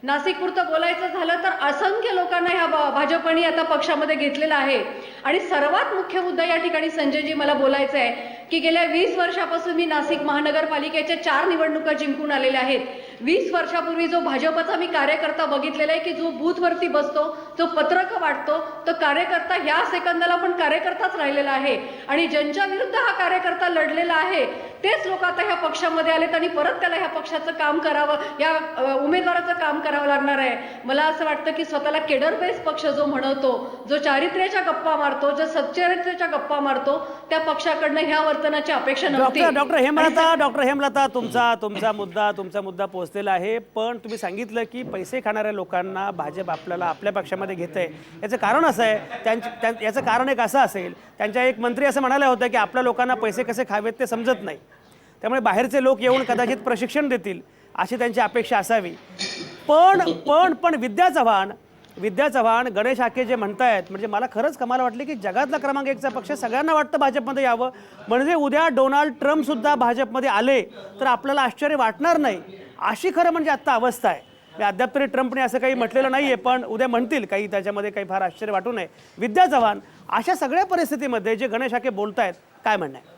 नाशिकपुरतं बोलायचं झालं तर असंख्य लोकांना ह्या भाजपने आता पक्षामध्ये घेतलेलं आहे. आणि सर्वात मुख्य मुद्दा या ठिकाणी संजयजी मला बोलायचं आहे की गेल्या 20 वर्षापासून मी नाशिक महानगरपालिकेच्या 4 निवडणुका जिंकून आलेल्या आहेत. 20 वर्षापूर्वी जो भाजपचा मी कार्यकर्ता बघितलेला आहे की जो बूथवरती बसतो, जो पत्रकं वाटतो, तो कार्यकर्ता ह्या सेकंदाला पण कार्यकर्ताच राहिलेला आहे. आणि ज्यांच्या विरुद्ध हा कार्यकर्ता लढलेला आहे तेच लोक आता ह्या पक्षामध्ये आलेत आणि परत त्याला ह्या पक्षाचं काम करावं, या उमेदवाराचं काम करावं लागणार आहे. मला असं वाटतं की स्वतःला केडर बेस पक्ष जो म्हणतो, जो चारित्र्याच्या गप्पा मारतो, जो सच्चारित्र्याच्या गप्पा मारतो, त्या पक्षाकडनं ह्या वर्तनाची अपेक्षा नव्हती. डॉक्टर हेमलता तुमचा मुद्दा पोहोचलेला आहे. पण तुम्ही सांगितलं की पैसे खाणाऱ्या लोकांना भाजप आपल्या पक्षामध्ये घेतंय. याचं कारण असं आहे, याचं कारण एक असं असेल, त्यांच्या एक मंत्री असं म्हणाले होते की आपल्या लोकांना पैसे कसे खावेत ते समजत नाही, त्यामुळे बाहेरचे लोक येऊन कदाचित प्रशिक्षण देतील अशी त्यांची अपेक्षा असावी. पण विद्या चव्हाण गणेश आके जे म्हणतायत, म्हणजे मला खरंच कमाल वाटली की जगातला क्रमांक 1चा पक्ष सगळ्यांना वाटतं भाजपमध्ये यावं, म्हणजे उद्या डोनाल्ड ट्रम्प सुद्धा भाजपमध्ये आले तर आपल्याला आश्चर्य वाटणार नाही, अशी खरं म्हणजे आत्ता अवस्था आहे. अद्याप तरी ट्रम्पने असं काही म्हटलेलं नाहीये, पण उद्या म्हणतील काही, त्याच्यामध्ये काही फार आश्चर्य वाटू नये. विद्या चव्हाण, अशा सगळ्या परिस्थितीमध्ये जे गणेश आके बोलतायत, काय म्हणणं आहे?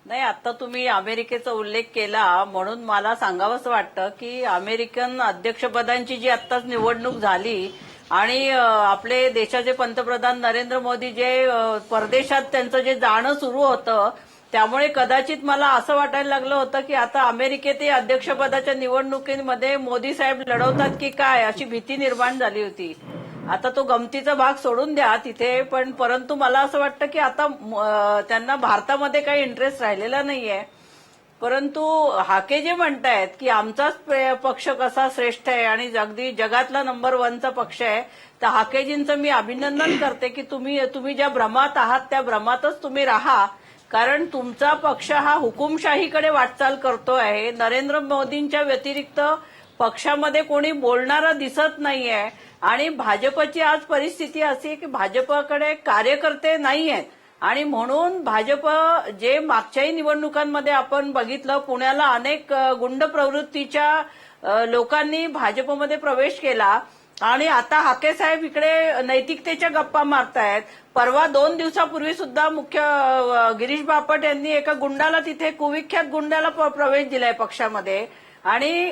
नाही, आता तुम्ही अमेरिकेचा उल्लेख केला म्हणून मला सांगावंसं वाटतं की अमेरिकन अध्यक्षपदांची जी आत्ताच निवडणूक झाली आणि आपले देशाचे पंतप्रधान नरेंद्र मोदी जे परदेशात त्यांचं जे जाणं सुरू होतं, त्यामुळे कदाचित मला असं वाटायला लागलं होतं की आता अमेरिकेत अध्यक्षपदाच्या निवडणुकीमध्ये मोदी साहेब लढवतात की काय, अशी भीती निर्माण झाली होती. आता तो गमतीचा भाग सोडून द्या तिथे, पण परंतु मला असं वाटतं की आता त्यांना भारतामध्ये काही इंटरेस्ट राहिलेला नाहीये. परंतु हाके जे म्हणतायत की आमचाच पक्ष कसा श्रेष्ठ आहे आणि अगदी जगातला नंबर 1चा पक्ष आहे, तर हाकेजींचं मी अभिनंदन करते की तुम्ही ज्या भ्रमात आहात त्या भ्रमातच तुम्ही राहा, कारण तुमचा पक्ष हा हुकुमशाहीकडे वाटचाल करतो आहे. नरेंद्र मोदींच्या व्यतिरिक्त पक्षामध्ये कोणी बोलणारं दिसत नाहीये आणि भाजपची आज परिस्थिती अशी आहे की भाजपकडे कार्यकर्ते नाही आहेत आणि म्हणून भाजप जे मागच्याही निवडणुकांमध्ये आपण बघितलं, पुण्याला अनेक गुंड प्रवृत्तीच्या लोकांनी भाजपमध्ये प्रवेश केला आणि आता हाके साहेब इकडे नैतिकतेच्या गप्पा मारतायत. परवा 2 दिवसापूर्वी सुद्धा मुख्य गिरीश बापट यांनी एका गुंडाला, तिथे कुविख्यात गुंडाला प्रवेश दिलाय पक्षामध्ये, आणि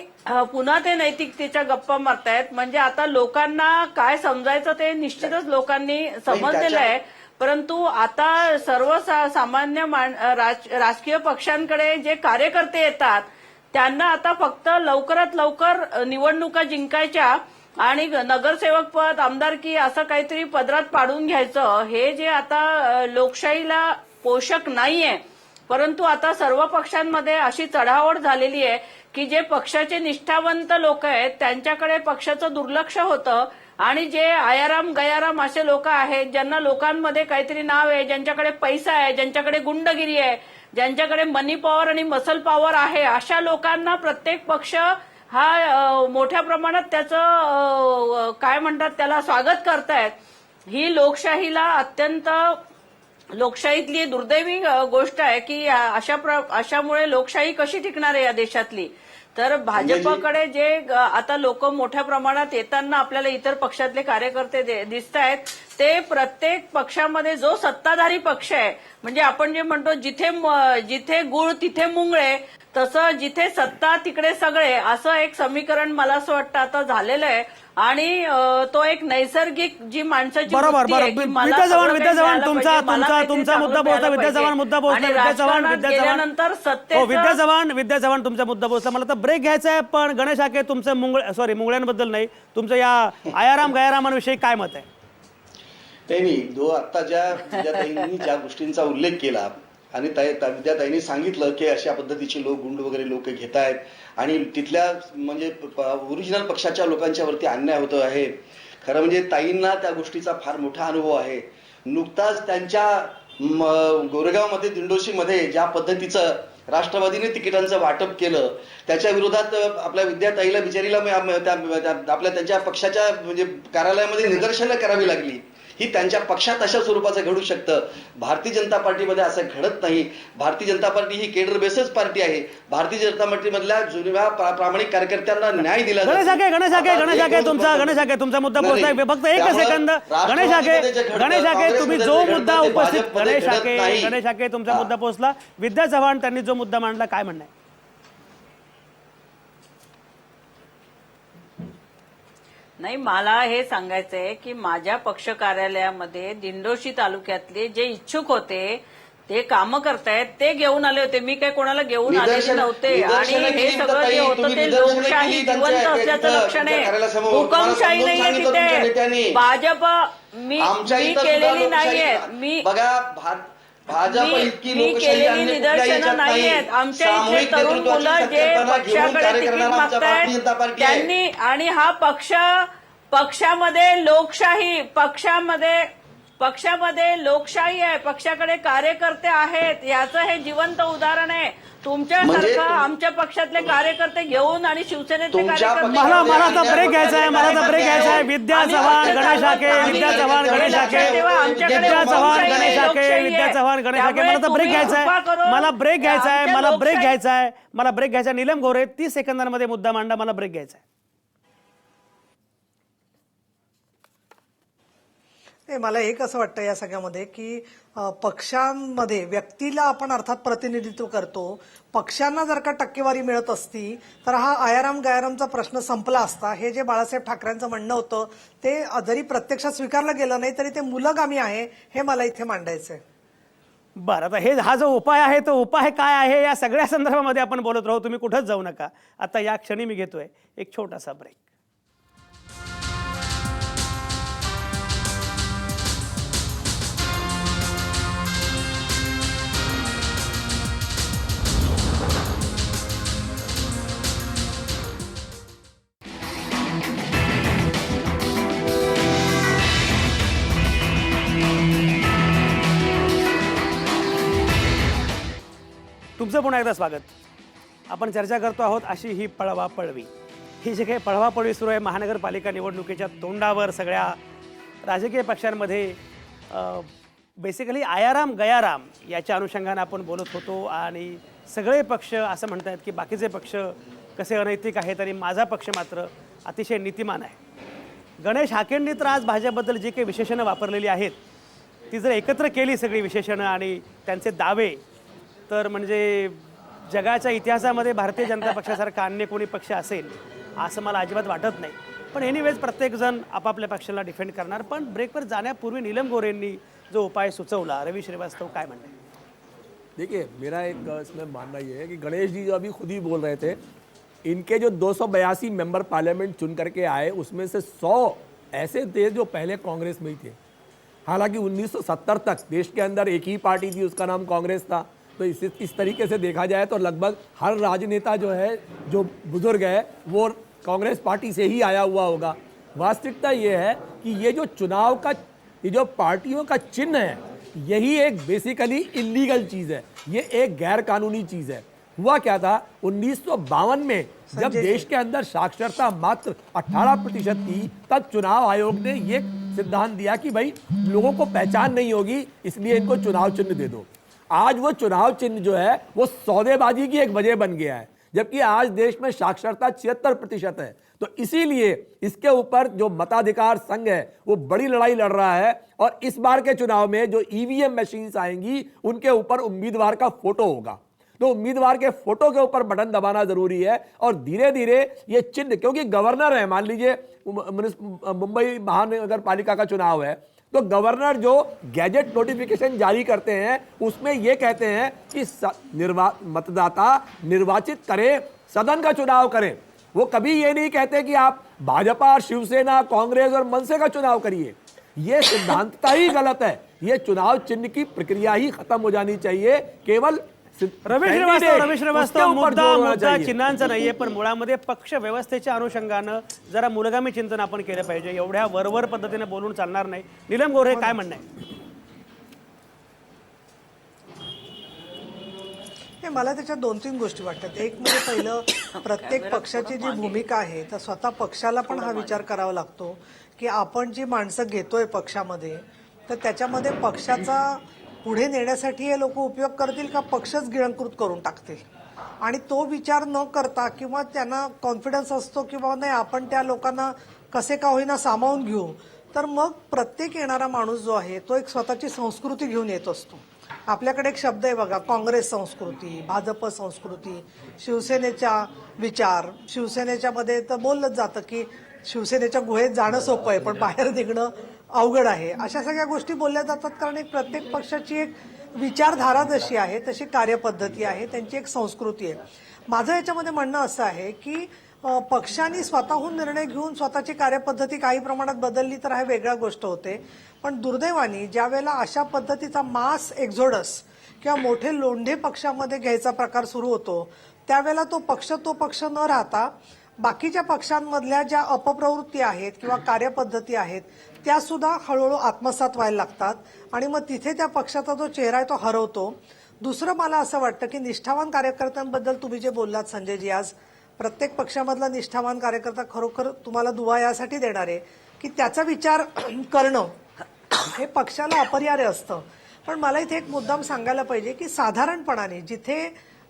पुन्हा ते नैतिकतेच्या गप्पा मारतायत. म्हणजे आता लोकांना काय समजायचं ते निश्चितच लोकांनी समजलेलं आहे. परंतु आता सर्वसामान्य राजकीय पक्षांकडे जे कार्यकर्ते येतात त्यांना आता फक्त लवकरात लवकर निवडणुका जिंकायच्या आणि नगरसेवक पद, आमदारकी असं काहीतरी पदरात पाडून घ्यायचं, हे जे आता लोकशाहीला पोषक नाहीये. परंतु आता सर्व पक्षांमध्ये अशी चढाओढ झालेली आहे की जे पक्षाचे निष्ठावंत लोक आहेत त्यांच्याकडे पक्षाचं दुर्लक्ष होतं, आणि जे आयाराम गयाराम असे लोक आहेत ज्यांना लोकांमध्ये काहीतरी नाव आहे, ज्यांच्याकडे पैसा आहे, ज्यांच्याकडे गुंडगिरी आहे, ज्यांच्याकडे मनी पॉवर आणि मसल पॉवर आहे, अशा लोकांना प्रत्येक पक्ष हा मोठ्या प्रमाणात त्याचं काय म्हणतात त्याला स्वागत करतायत. ही लोकशाहीला अत्यंत, लोकशाहीतली दुर्दैवी गोष्ट आहे की अशामुळे लोकशाही कशी टिकणार आहे या देशातली. तर भाजपकडे जे आता लोक मोठ्या प्रमाणात येताना आपल्याला इतर पक्षातले कार्यकर्ते दिसत आहेत, ते प्रत्येक पक्षामध्ये जो सत्ताधारी पक्ष आहे, म्हणजे आपण जे म्हणतो जिथे गुळ तिथे मुंगळे, तसं जिथे सत्ता तिकडे सगळे, असं एक समीकरण मला असं वाटतं आता झालेलं आहे. आणि तो एक नैसर्गिक जी माणसाची बरोबर वृत्ती आहे बरोबर की मला विद्याचव्हाण सगळं विद्याचव्हाण काही तुमचा मिळालं पाहिजे, मला तुमचा काहीतरी तुमचा चांगलं मुद्दा पोहोचला. मिळालं विद्याचव्हाण मुद्दा पोहोचला. आणि राजकारणात गेल्यानंतर विद्याचव्हाण तुमचा मुद्दा पोहोचला. मला तर ब्रेक घ्यायचा आहे, पण गणेश हाके तुमचं मुंगळ्यांबद्दल नाही, तुमचं या आयाराम गयारामांविषयी काय मत आहे? नाही, आता ज्या विद्याताईंनी ज्या गोष्टींचा उल्लेख केला आणि विद्याताईंनी सांगितलं की अशा पद्धतीचे लोक गुंड वगैरे लोक घेत आहेत आणि तिथल्या म्हणजे ओरिजिनल पक्षाच्या लोकांच्या वरती अन्याय होतो आहे. खरं म्हणजे ताईंना त्या गोष्टीचा फार मोठा अनुभव आहे. नुकताच त्यांच्या गोरेगावमध्ये, दिंडोशीमध्ये ज्या पद्धतीचं राष्ट्रवादीने तिकिटांचं वाटप केलं त्याच्या विरोधात आपल्या विद्याताईला बिचारीला आपल्या त्यांच्या पक्षाच्या म्हणजे कार्यालयामध्ये निदर्शनं करावी लागली. ही त्यांच्या पक्षात अशा स्वरूपाचं घडू शकतं. भारतीय जनता पार्टीमध्ये असं घडत नाही. भारतीय जनता पार्टी ही केडर बेसच पार्टी आहे. भारतीय जनता पार्टीमधल्या जुन्या प्रामाणिक कार्यकर्त्यांना न्याय दिला जातो. गणेश हाके तुमचा मुद्दा पोहोचलाय. फक्त एक सेकंद. गणेश हाके तुम्ही जो मुद्दा उपस्थित, गणेश हाके तुमचा मुद्दा पोहोचला. विद्या चव्हाण त्यांनी जो मुद्दा मांडला, काय म्हणणं आहे? नाही, मला हे सांगायचंय की माझ्या पक्ष कार्यालयामध्ये दिंडोशी तालुक्यातले जे इच्छुक होते ते कामं करतायत, ते घेऊन आले होते. मी काही कोणाला घेऊन आलेले नव्हते. आणि हे सगळं जे होतं ते लोकशाही जिवंत असल्याचं लक्षण आहे. हुकुमशाही नाहीये तिथे. भाजप मी केलेली नाहीये. मी केलेली निदर्शनं नाहीयेत. आमच्या इथे तरुण मुलं जे पक्षाकडे तिकीट मागतायत त्यांनी, आणि हा पक्षामध्ये लोकशाही, पक्षामध्ये लोकशाही आहे, पक्षाकडे कार्यकर्ते आहेत, याचं हे जिवंत उदाहरण आहे. तुमच्यासारखं आमच्या पक्षातले कार्यकर्ते घेऊन आणि शिवसेनेतले कार्यकर्ते मला तर ब्रेक घ्यायचा आहे. विद्या चव्हाण गणेश हाके मला तर ब्रेक घ्यायचा आहे. नीलम गोरे 30 सेकंदांमध्ये मुद्दा मांडा. मला ब्रेक घ्यायचा आहे. मला एक असं वाटतं या सगळ्यामध्ये की पक्षांमध्ये व्यक्तीला आपण अर्थात प्रतिनिधित्व करतो. पक्षांना जर का टक्केवारी मिळत असती तर हा आयाराम गयारामचा प्रश्न संपला असता. हे जे बाळासाहेब ठाकरेंचं म्हणणं होतं ते जरी प्रत्यक्षात स्वीकारलं गेलं नाही तरी ते मूलगामी आहे, हे मला इथे मांडायचंय. बरं, आता हा जो उपाय आहे तो उपाय काय आहे या सगळ्या संदर्भामध्ये आपण बोलत राहू. तुम्ही कुठंच जाऊ नका. आता या क्षणी मी घेतोय एक छोटासा ब्रेक. तुमचं पुन्हा एकदा स्वागत. आपण चर्चा करतो आहोत अशी ही पळवापळवी. ही जी काही पळवापळवी सुरू आहे महानगरपालिका निवडणुकीच्या तोंडावर सगळ्या राजकीय पक्षांमध्ये, बेसिकली आयाराम गयाराम याच्या अनुषंगाने आपण बोलत होतो. आणि सगळे पक्ष असं म्हणतात की बाकीचे पक्ष कसे अनैतिक आहेत आणि माझा पक्ष मात्र अतिशय नीतिमान आहे. गणेश हाकेंनी तर आज भाजपबद्दल जी काही विशेषणं वापरलेली आहेत ती जर एकत्र केली सगळी विशेषणं आणि त्यांचे दावे, तर म्हणजे जगाच्या इतिहासामध्ये भारतीय जनता पक्षासारखा अन्य कोणी पक्ष असेल असं मला अजिबात वाटत नाही. पण एनिवेज प्रत्येकजण आपापल्या पक्षाला डिफेंड करणार. पण ब्रेकवर जाण्यापूर्वी नीलम गोऱ्हेंनी जो उपाय सुचवला, रवी श्रीवास्तव काय म्हणणे? देखिए, मेरा एक इसमें मानना ये है कि गणेश जी जो अभी खुद ही बोल रहे थे, इनके जो 282 मेंबर पार्लियामेंट चुन करके आए, उसमें से 100 ऐसे थे जो पहले कांग्रेस में ही थे. हालांकि 1970 तक देश के अंदर एक ही पार्टी थी, उसका नाम कांग्रेस था. तो इस तरीके से देखा जाए तो लगभग हर राजनेता जो है, जो बुजुर्ग है, वो कांग्रेस पार्टी से ही आया हुआ होगा. वास्तविकता ये है कि ये जो चुनाव का, ये जो पार्टियों का चिन्ह है, यही एक बेसिकली इलीगल चीज़ है. ये एक गैर कानूनी चीज़ है. हुआ क्या था 1952 में, जब देश के अंदर साक्षरता मात्र 18% थी, तब चुनाव आयोग ने ये सिद्धांत दिया कि भाई लोगों को पहचान नहीं होगी, इसलिए इनको चुनाव चिन्ह दे दो. आज वो चुनाव चिन्ह जो है वो सौदेबाजी की एक वजह बन गया है, जबकि आज देश में साक्षरता 76% है. तो इसीलिए इसके ऊपर जो मताधिकार संघ है वो बड़ी लड़ाई लड़ रहा है. और इस बार के चुनाव में जो ईवीएम मशीन्स आएंगी, उनके ऊपर उम्मीदवार का फोटो होगा. तो उम्मीदवार के फोटो के ऊपर बटन दबाना जरूरी है. और धीरे धीरे ये चिन्ह, क्योंकि गवर्नर है, मान लीजिए मुंबई महानगर पालिका का चुनाव है, तो गवर्नर जो गैजेट नोटिफिकेशन जारी करते हैं, उसमें ये कहते हैं कि मतदाता निर्वाचित करें, सदन का चुनाव करें. वो कभी ये नहीं कहते कि आप भाजपा और शिवसेना, कांग्रेस और मनसे का चुनाव करिए. ये सिद्धांतता ही गलत है. ये चुनाव चिन्ह की प्रक्रिया ही खत्म हो जानी चाहिए. केवल रवी श्रीवास्तव मुद्दा चिन्हांचा नाहीये, पण मुळामध्ये पक्ष व्यवस्थेच्या अनुषंगानं जरा मूलगामी चिंतन आपण केलं पाहिजे. एवढ्या वरवर पद्धतीने बोलून चालणार नाही. नीलम गोऱ्हे काय म्हणणं आहे? मला त्याच्यात 2-3 गोष्टी वाटतात. एक म्हणजे पहिलं, प्रत्येक पक्षाची जी भूमिका आहे, तर स्वतः पक्षाला पण हा विचार करावा लागतो की आपण जी माणसं घेतोय पक्षामध्ये, तर त्याच्यामध्ये पक्षाचा पुढे नेण्यासाठी हे लोक उपयोग करतील का पक्षच गिळंकृत करून टाकतील. आणि तो विचार न करता, किंवा त्यांना कॉन्फिडन्स असतो किंवा नाही आपण त्या लोकांना कसे का होईना सामावून घेऊ, तर मग प्रत्येक येणारा माणूस जो आहे तो एक स्वतःची संस्कृती घेऊन येत असतो. आपल्याकडे एक शब्द आहे बघा, काँग्रेस संस्कृती, भाजप संस्कृती, शिवसेनेचा विचार. शिवसेनेच्या मध्ये तर बोललंच जातं की शिवसेनेच्या गुहेत जाणं सोपं आहे पण बाहेर निघणं अवघड आहे. अशा सगळ्या गोष्टी बोलल्या जातात, कारण एक प्रत्येक पक्षाची एक विचारधारा जशी आहे तशी कार्यपद्धती आहे, त्यांची एक संस्कृती आहे. माझं याच्यामध्ये म्हणणं असं आहे की पक्षांनी स्वतःहून निर्णय घेऊन स्वतःची कार्यपद्धती काही प्रमाणात बदलली तर हा वेगळा गोष्ट होते. पण दुर्दैवाने ज्या वेळेला अशा पद्धतीचा मास एक्झोडस किंवा मोठे लोंढे पक्षामध्ये घ्यायचा प्रकार सुरू होतो, त्यावेळेला तो पक्ष न राहता बाकीच्या पक्षांमधल्या ज्या अपप्रवृत्ती आहेत किंवा कार्यपद्धती आहेत त्या सुद्धा हळूहळू आत्मसात व्हायला लागतात आणि मग तिथे त्या पक्षाचा जो चेहरा आहे तो हरवतो. दुसरं मला असं वाटतं की निष्ठावान कार्यकर्त्यांबद्दल तुम्ही जे बोललात संजयजी, आज प्रत्येक पक्षामधला निष्ठावान कार्यकर्ता खरोखर तुम्हाला दुवा यासाठी देणार आहे की त्याचा विचार करणं हे पक्षाला अपरिहार्य असतं. पण मला इथे एक मुद्दाम सांगायला पाहिजे की साधारणपणाने जिथे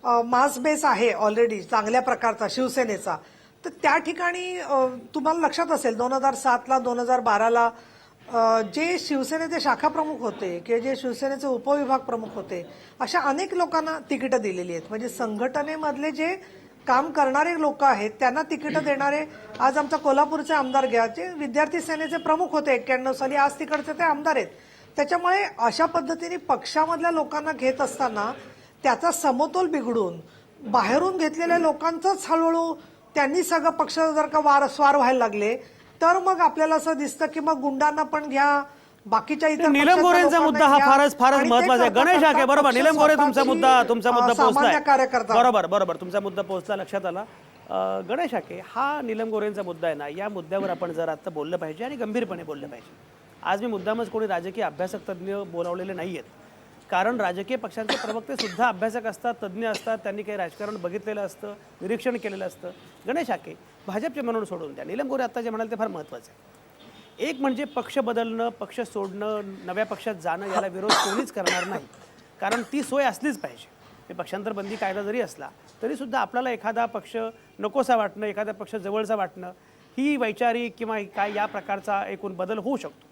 मास बेस आहे ऑलरेडी चांगल्या प्रकारचा शिवसेनेचा, तर त्या ठिकाणी तुम्हाला लक्षात असेल 2007ला 2012ला जे शिवसेनेचे शाखा प्रमुख होते किंवा जे शिवसेनेचे उपविभाग प्रमुख होते, अशा अनेक लोकांना तिकीटं दिलेली आहेत. म्हणजे संघटनेमधले जे काम करणारे लोक आहेत त्यांना तिकीटं देणारे, आज आमचा कोल्हापूरचे आमदार घ्या, जे विद्यार्थी सेनेचे प्रमुख होते 91 साली, आज तिकडचे ते आमदार आहेत. त्याच्यामुळे अशा पद्धतीने पक्षामधल्या लोकांना घेत असताना त्याचा समतोल बिघडून बाहेरून घेतलेल्या लोकांचंच हळूहळू त्यांनी सगळं पक्ष जर का स्वार व्हायला लागले, तर मग आपल्याला असं दिसतं की मग गुंडांना पण घ्या, बाकीच्या इतर नीलम गोऱ्हेंचा मुद्दा हा फारच महत्वाचा आहे. गणेश हाके, बरोबर, नीलम गोऱ्हे तुमचा मुद्दा पोहोचला. बरोबर तुमचा मुद्दा पोहोचला, लक्षात आला. गणेश हाके, हा नीलम गोऱ्हेंचा मुद्दा आहे ना, या मुद्द्यावर आपण जर आता बोललं पाहिजे आणि गंभीरपणे बोललं पाहिजे. आज मी मुद्दामच कोणी राजकीय अभ्यासक तज्ज्ञ बोलावलेले नाहीयेत, कारण राजकीय पक्षांचे प्रवक्ते सुद्धा अभ्यासक असतात, तज्ज्ञ असतात, त्यांनी काही राजकारण बघितलेलं असतं, निरीक्षण केलेलं असतं. गणेश हाके भाजपचे म्हणून सोडून द्या, नीलम गोऱ्हे आता जे म्हणाले ते फार महत्त्वाचं आहे. एक म्हणजे पक्ष बदलणं, पक्ष सोडणं, नव्या पक्षात जाणं, याला विरोध कोणीच करणार नाही, कारण ती सोय असलीच पाहिजे. पक्षांतर बंदी कायदा जरी असला तरी सुद्धा आपल्याला एखादा पक्ष नकोसा वाटणं, एखादा पक्ष जवळचा वाटणं, ही वैचारिक किंवा काय या प्रकारचा एकूण बदल होऊ शकतो.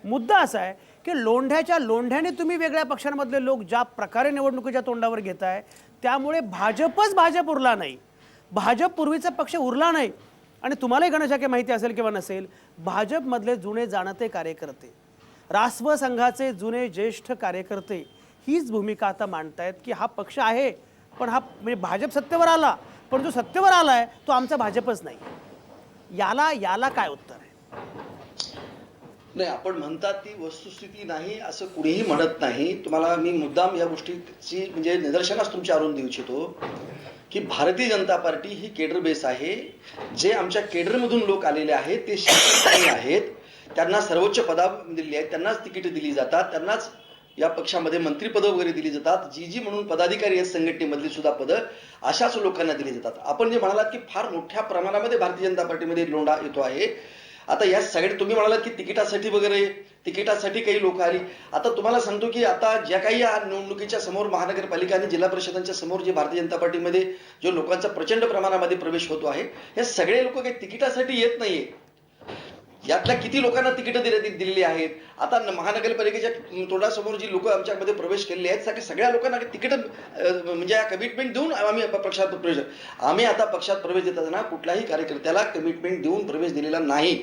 मुद्दा असा आहे की लोंढ्याच्या लोंढ्याने तुम्ही वेगळ्या पक्षांमधले लोक ज्या प्रकारे निवडणुकीच्या तोंडावर घेताय त्यामुळे भाजप उरला नाही. भाजप पूर्वीचा पक्ष उरला नाही. आणि तुम्हालाही गणेशाके माहिती असेल किंवा नसेल, भाजपमधले जुने जाणते कार्यकर्ते, रासव संघाचे जुने ज्येष्ठ कार्यकर्ते हीच भूमिका आता मांडतायत की हा पक्ष आहे पण हा म्हणजे भाजप सत्तेवर आला पण जो सत्तेवर आलाय तो आमचा भाजपच नाही. याला काय उत्तर आहे? नाही, आपण म्हणतात ती वस्तुस्थिती नाही असं कुणीही म्हणत नाही. तुम्हाला मी मुद्दाम या गोष्टीची म्हणजे निदर्शनास तुमच्या आणून देऊ इच्छितो की भारतीय जनता पार्टी ही केडर बेस आहे. जे आमच्या केडरमधून लोक आलेले आहेत ते शिक्षण आहेत, त्यांना सर्वोच्च पदावर दिली आहेत, त्यांनाच तिकीट दिली जातात, त्यांनाच या पक्षामध्ये मंत्रीपदं वगैरे दिली जातात. जी म्हणून पदाधिकारी आहेत संघटनेमधली सुद्धा पदं अशाच लोकांना दिली जातात. आपण जे म्हणालात की फार मोठ्या प्रमाणामध्ये भारतीय जनता पार्टीमध्ये लोंढा येतो आहे. आता या सगळे तुम्ही म्हणालात की तिकिटासाठी काही लोक आली. आता तुम्हाला सांगतो की आता ज्या काही या निवडणुकीच्या समोर महानगरपालिका आणि जिल्हा परिषदांच्या समोर जे भारतीय जनता पार्टीमध्ये जो लोकांचा प्रचंड प्रमाणामध्ये प्रवेश होतो आहे, हे सगळे लोक काही तिकिटासाठी येत नाहीये. यातल्या किती लोकांना तिकीटं दिलेली आहेत. आता महानगरपालिकेच्या तोंडासमोर जी लोक आमच्यामध्ये प्रवेश केलेली आहेत सगळ्या लोकांना तिकीटं म्हणजे कमिटमेंट देऊन आम्ही पक्षात प्रवेश आम्ही आता पक्षात प्रवेश देत असताना कुठल्याही कार्यकर्त्याला कमिटमेंट देऊन प्रवेश दिलेला नाही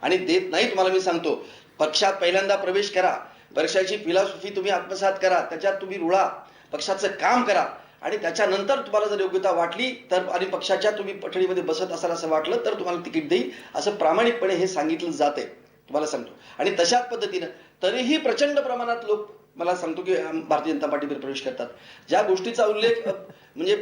आणि देत नाही. तुम्हाला मी सांगतो, पक्षात पहिल्यांदा प्रवेश करा, पक्षाची फिलॉसॉफी तुम्ही आत्मसात करा, त्याच्यात तुम्ही रुळा, पक्षाचं काम करा आणि त्याच्यानंतर तुम्हाला जर योग्यता वाटली तर आणि पक्षाच्या तुम्ही पठडीमध्ये बसत असाल असं वाटलं तर तुम्हाला तिकीट देईल असं प्रामाणिकपणे हे सांगितलं जाते. तुम्हाला सांगतो. आणि तशाच पद्धतीनं तरीही प्रचंड प्रमाणात लोक मला सांगतो की भारतीय जनता पार्टीमध्ये प्रवेश करतात. ज्या गोष्टीचा उल्लेख म्हणजे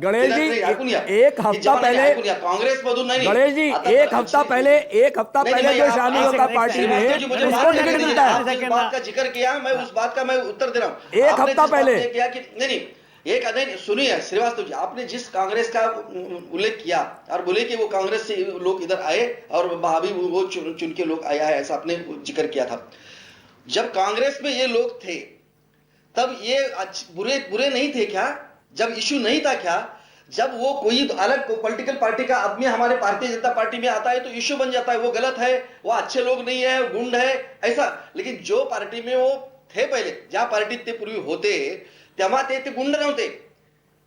गणेशजी एक हफ्ता पहले काँग्रेसमधून नाही गणेशजी एक हफ्ता पहले जो शामिल होगा पार्टी में उसको टिकट मिलता है. बात का जिक्र किया, मैं उस बात का मैं उत्तर दे रहा हूँ. एक हफ्ता पहले किया कि नहीं एक नहीं सुनिए श्रीवास्तव जी, आपने जिस कांग्रेस का उल्लेख किया और बोले कि वो कांग्रेस से लोग इधर आए और अभी वो चुन के लोग आया है, ऐसा आपने जिक्र किया था. जब कांग्रेस में ये लोग थे तब ये बुरे नहीं थे क्या? जब इशू नहीं था क्या? जब वो कोई अलग पॉलिटिकल पार्टी का आदमी हमारे भारतीय जनता पार्टी में आता है तो इशू बन जाता है, वो गलत है, वो अच्छे लोग नहीं है, गुंड है, ऐसा. लेकिन जो पार्टी में वो थे पहिले, ज्या पार्टीत ते पूर्वी होते तेव्हा ते गुंड नव्हते,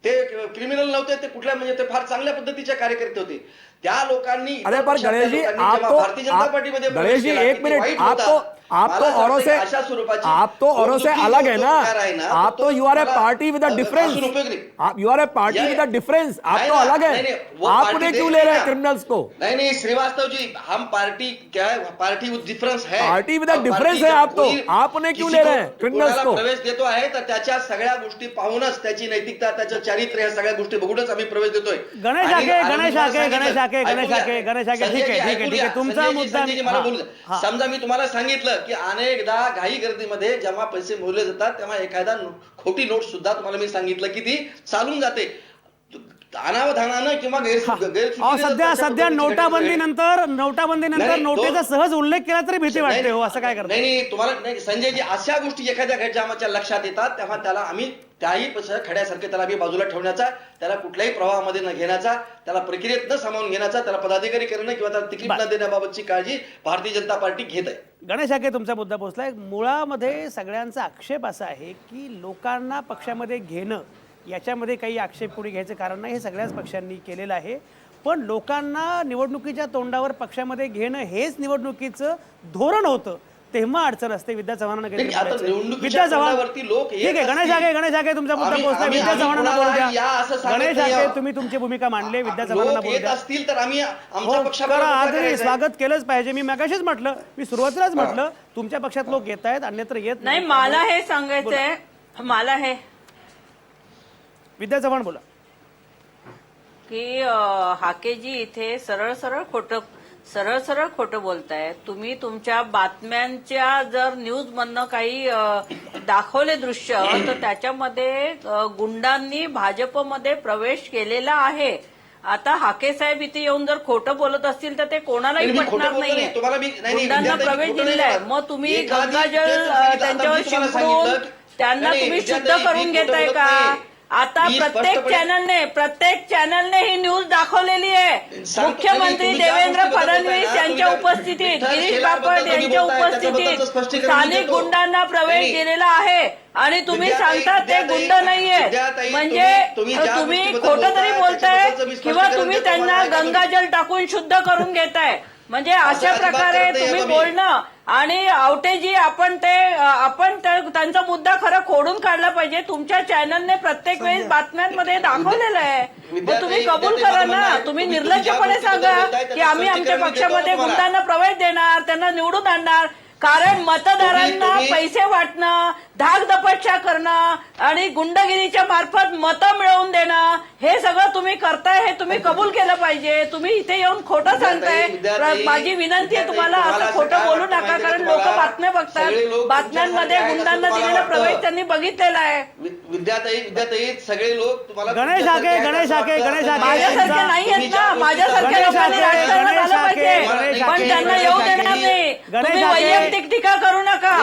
ते क्रिमिनल नव्हते, ते कुठल्या म्हणजे ते फार चांगल्या पद्धतीचे कार्यकर्ते होते. त्या लोकांनी अरे पर गणेश जी भारतीय जनता पार्टीमध्ये गणेश जी एक मिनट आप तो औरों से अलग है ना. आप तो you are a party with a difference. You are a party with a difference. आप तो अलग है. आपने क्यों ले रहे हैं क्रिमिनल्स को? नहीं श्रीवास्तव जी, हम पार्टी क्या है, पार्टी विद डिफरेंस है. पार्टी विद अ डिफरेंस है आप तो. आपने क्यों ले रहे हैं क्रिमिनल्स को? प्रवेश देतो आहे तर त्याच्या सगळ्या गोष्टी पाहूनच, त्याची नैतिकता, त्याचं चारित्र्य, ह्या सगळ्या गोष्टी बघूनच आम्ही प्रवेश देतोय. गणेश आके ठीक आहे तुमचा मुद्दा मला बोलू द्या. समजा मी तुम्हाला सांगितलं की अनेकदा घाई गर्दीमध्ये जेव्हा पैसे मोजले जातात तेव्हा एखादा खोटी नोट सुद्धा तुम्हाला मी सांगितलं की ती चालून जाते अनावधानानं किंवा सध्या नोटाबंदीनंतर नोटेचा सहज उल्लेख केला तरी भीती वाटते हो. असं काय करतो? नाही तुम्हाला नाही संजयजी, अशा गोष्टी एखाद्या घटजामाच्या लक्षात येतात तेव्हा त्याला आम्ही त्याही खड्यासारखे त्याला आम्ही बाजूला ठेवण्याचा, त्याला कुठल्याही प्रवाहामध्ये न घेण्याचा, त्याला प्रक्रियेत न सामावून घेण्याचा, त्याला पदाधिकारी करणं किंवा त्याला तिकीट न देण्याबाबतची काळजी भारतीय जनता पार्टी घेत आहे. गणेश आके तुमचा मुद्दा पोहोचलाय. मुळामध्ये सगळ्यांचा आक्षेप असा आहे की लोकांना पक्षामध्ये घेणं याच्यामध्ये काही आक्षेप कोणी घ्यायचं कारण नाही, हे सगळ्याच पक्षांनी केलेलं आहे. पण लोकांना निवडणुकीच्या तोंडावर पक्षामध्ये घेणं हेच निवडणुकीचं धोरण होतं तेव्हा अडचण असते. विद्या चव्हाणांना विद्या चव्हाण ठीक आहे. गणेश आके तुमचा मुद्दा पोहोचला. विद्या चव्हाणांना बोलू द्या. गणेश आके तुम्ही तुमची भूमिका मांडली, विद्या चव्हाणांना बोलू द्या. असतील तर आम्ही आदरणीय स्वागत केलंच पाहिजे. मी मगाशीच म्हटलं, मी सुरुवातीलाच म्हटलं तुमच्या पक्षात लोक येत आहेत, अन्यत्र येत नाही. मला हे सांगायचंय, मला हे विद्या चव्हाण बोला की हाकेजी इथे सरळ सरळ खोटं बोलताय तुम्ही. तुमच्या बातम्यांच्या जर न्यूज मधनं काही दाखवले दृश्य तर त्याच्यामध्ये गुंडांनी भाजपमध्ये प्रवेश केलेला आहे. आता हाके साहेब इथे येऊन जर खोटं बोलत असतील तर ते कोणालाही पटणार नाहीये. गुंडांना प्रवेश दिलेला आहे, मग तुम्ही गंगाजल त्यांच्यावर शिंपडून त्यांना तुम्ही शुद्ध करून घेताय का? आता मी प्रत्येक चॅनलने ही न्यूज दाखवलेली आहे. सांगतो मुख्यमंत्री तुम्ही ज्या देवेंद्र गोष्टीबद्दल फडणवीस बोलताय ना, यांच्या तुम्ही उपस्थितीत, विठ्ठल गिरीश शेलारबद्दल बापट तुम्ही यांच्या बोलताय, त्याच्याबद्दलचं उपस्थितीत स्पष्टीकरण मी स्थानिक देतो. गुंडांना प्रवेश नाही. केलेला आहे आणि तुम्ही विद्याताई, सांगता ते विद्याताई, गुंड नाहीये. विद्याताई, म्हणजे तुम्ही ज्या तुम्ही गोष्टीबद्दल खोटं तरी बोलताय, बोलताय त्याच्याबद्दलचं मी किंवा स्पष्टीकरण तुम्ही देतो. त्यांना मला ऐका गंगाजल टाकून शुद्ध करून घेताय. म्हणजे अशा अजिबात प्रकारे करत नाहीये तुम्ही तुम्ही. बोलणं आणि आवटेजी आपण त्यांचा मुद्दा खरं खोडून काढला पाहिजे. तुमच्या चॅनलने प्रत्येक वेळेस बातम्यांमध्ये दाखवलेलं आहे. मग तुम्ही कबूल करा ना. तुम्ही निर्लज्जपणे सांगा की आम्ही आमच्या पक्षामध्ये गुंडांना प्रवेश देणार, त्यांना निवडून आणणार. कारण मतदारांना पैसे वाटणं, धाकदपटशा करणं आणि गुंडगिरीच्या मार्फत मतं मिळवून देणं हे सगळं तुम्ही करताय, हे तुम्ही कबूल केलं पाहिजे. तुम्ही इथे येऊन खोटं सांगताय. माझी विनंती आहे तुम्हाला असं खोटं बोलू नका, कारण लोक बातम्या बघतात. बातम्यांमध्ये गुंडांना दिलेला प्रवेश त्यांनी बघितलेला आहे. विद्याताई सगळे लोक तुम्हाला गणेश हाके माझ्यासारखे नाही आहेत ना. माझ्यासारख्या लोकांनी राजकारणात आलं पाहिजे, पण त्यांना येऊ देणार नाही. तुम्ही वैयक्तिक टीका करू नका.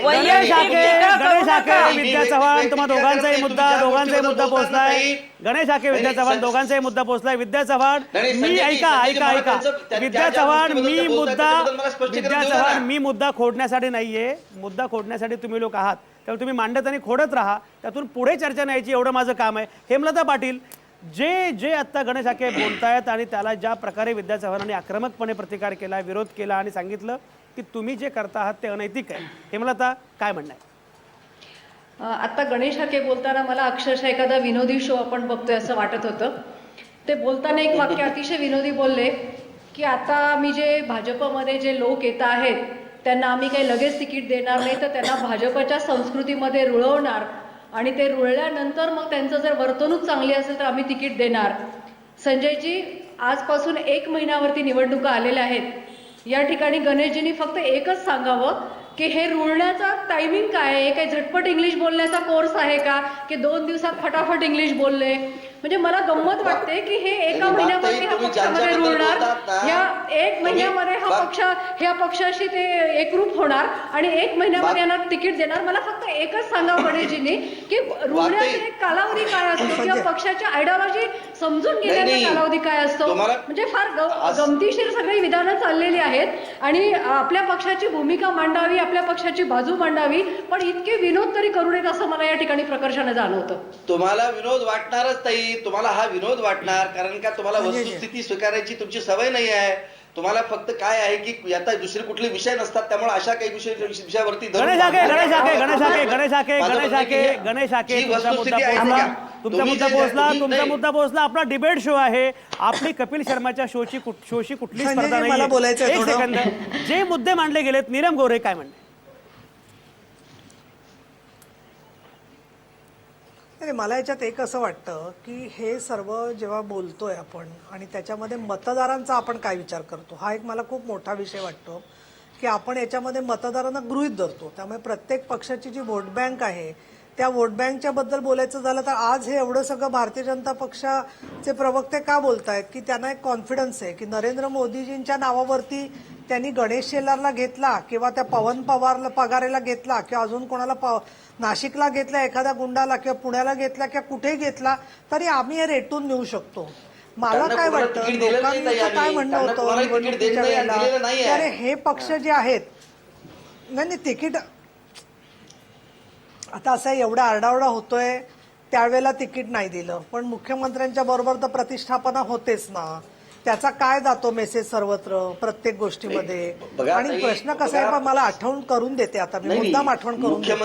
वैयक्तिक टीका करू गणेश हाके, नका. विद्या चव्हाण, तुम्हा दोघांचाही मुद्दा पोहोचलाय. गणेश हाके, विद्या चव्हाण दोघांचाही मुद्दा पोहोचलाय. विद्या चव्हाण मी ऐका विद्या चव्हाण मी मुद्दा खोडण्यासाठी नाहीये. मुद्दा खोडण्यासाठी तुम्ही लोक आहात, त्यामुळे तुम्ही मांडत आणि खोडत राहा. त्यातून पुढे चर्चा न्यायची एवढं माझं काम आहे. हेमलता पाटील, जे आता गणेश हाके बोलतायत आणि त्याला ज्या प्रकारे विद्या चव्हाणांनी आक्रमकपणे प्रतिकार केला, विरोध केला आणि सांगितलं की तुम्ही जे करता आहात ते अनैतिक आहे, हेमलता काय म्हणणं आहे? आता गणेश हाके बोलताना मला अक्षरशः एखादा विनोदी शो आपण बघतोय असं वाटत होतं. ते बोलताना एक वाक्य अतिशय विनोदी बोलले की आता आम्ही जे भाजपमध्ये जे लोक येत आहेत त्यांना आम्ही काही लगेच तिकीट देणार नाही, तर त्यांना भाजपच्या संस्कृतीमध्ये रुळवणार आणि ते रुळल्यानंतर मग त्यांचं जर वर्तणूक चांगली असेल तर आम्ही तिकीट देणार. संजयजी, आजपासून 1 महिन्यावरती निवडणुका आलेल्या आहेत. या ठिकाणी गणेशजींनी फक्त एकच सांगावं की हे रुळण्याचा टायमिंग काय आहे? काही झटपट इंग्लिश बोलण्याचा कोर्स आहे का की 2 दिवसात फटाफट इंग्लिश बोलले? म्हणजे मला गंमत वाटते की हे एका महिन्यामध्ये ह्या पक्षामध्ये रुळणार, या 1 महिन्यामध्ये ह्या पक्षाशी ते एकरूप होणार आणि 1 महिन्यामध्ये यांना तिकीट देणार. मला फक्त एकच सांगा गणेशजींनी की रुळण्याचा एक कालावधी काय असतो किंवा पक्षाची आयडिओलॉजी समजून घेण्याचा कालावधी काय असतो? म्हणजे फार गमतीशीर सगळी विधानं चाललेली आहेत आणि आपल्या पक्षाची भूमिका मांडावी, आपल्या पक्षाची बाजू मांडावी, पण इतके विनोद तरी करू नयेत असं मला या ठिकाणी प्रकर्षाने जाणवतं. तुम्हाला विनोद वाटणारच ताई, तुम्हाला हा विनोद वाटणार कारण का तुम्हाला वस्तुस्थिती स्वीकारायची तुमची सवय नाही आहे. तुम्हाला फक्त काय आहे की आता दुसरे कुठले विषय नसतात, त्यामुळे अशा काही विषयावरती गणेश हाके तुमचा मुद्दा पोहोचला. आपला डिबेट शो आहे, आपली कपिल शर्माच्या शोची कुठली स्पर्धा नाही. एक सेकंद, जे मुद्दे मांडले गेलेत, नीलम गोरे काय म्हणणे? मला याच्यात एक असं वाटतं की हे सर्व जेव्हा बोलतोय आपण आणि त्याच्यामध्ये मतदारांचा आपण काय विचार करतो, हा एक मला खूप मोठा विषय वाटतो की आपण याच्यामध्ये मतदारांना गृहीत धरतो. त्यामुळे प्रत्येक पक्षाची जी वोट बँक आहे त्या वोट बँकच्या बद्दल बोलायचं झालं तर आज हे एवढं सगळं भारतीय जनता पक्षाचे प्रवक्ते का बोलतायत की त्यांना एक कॉन्फिडन्स आहे की नरेंद्र मोदीजींच्या नावावरती त्यांनी गणेश शेलारला घेतला किंवा त्या पवन पगारेला घेतला किंवा अजून कोणाला नाशिकला घेतला, एखाद्या गुंडाला किंवा पुण्याला घेतला किंवा कुठेही घेतला तरी आम्ही हे रेटून नेऊ शकतो. मला काय वाटतं, लोकांचं काय म्हणणं होतं निवडणुकीच्या वेळेला की अरे हे पक्ष जे आहेत, नाही तिकीट आता असं एवढा आरडाओरडा होतोय त्यावेळेला तिकीट नाही दिलं, पण मुख्यमंत्र्यांच्या बरोबर तर प्रतिष्ठापना होतेच ना, त्याचा काय जातो मेसेज सर्वत्र प्रत्येक गोष्टीमध्ये. आणि प्रश्न कसा आहे, पण मला आठवण करून देते आता मी मुद्दाम आठवण करून देते.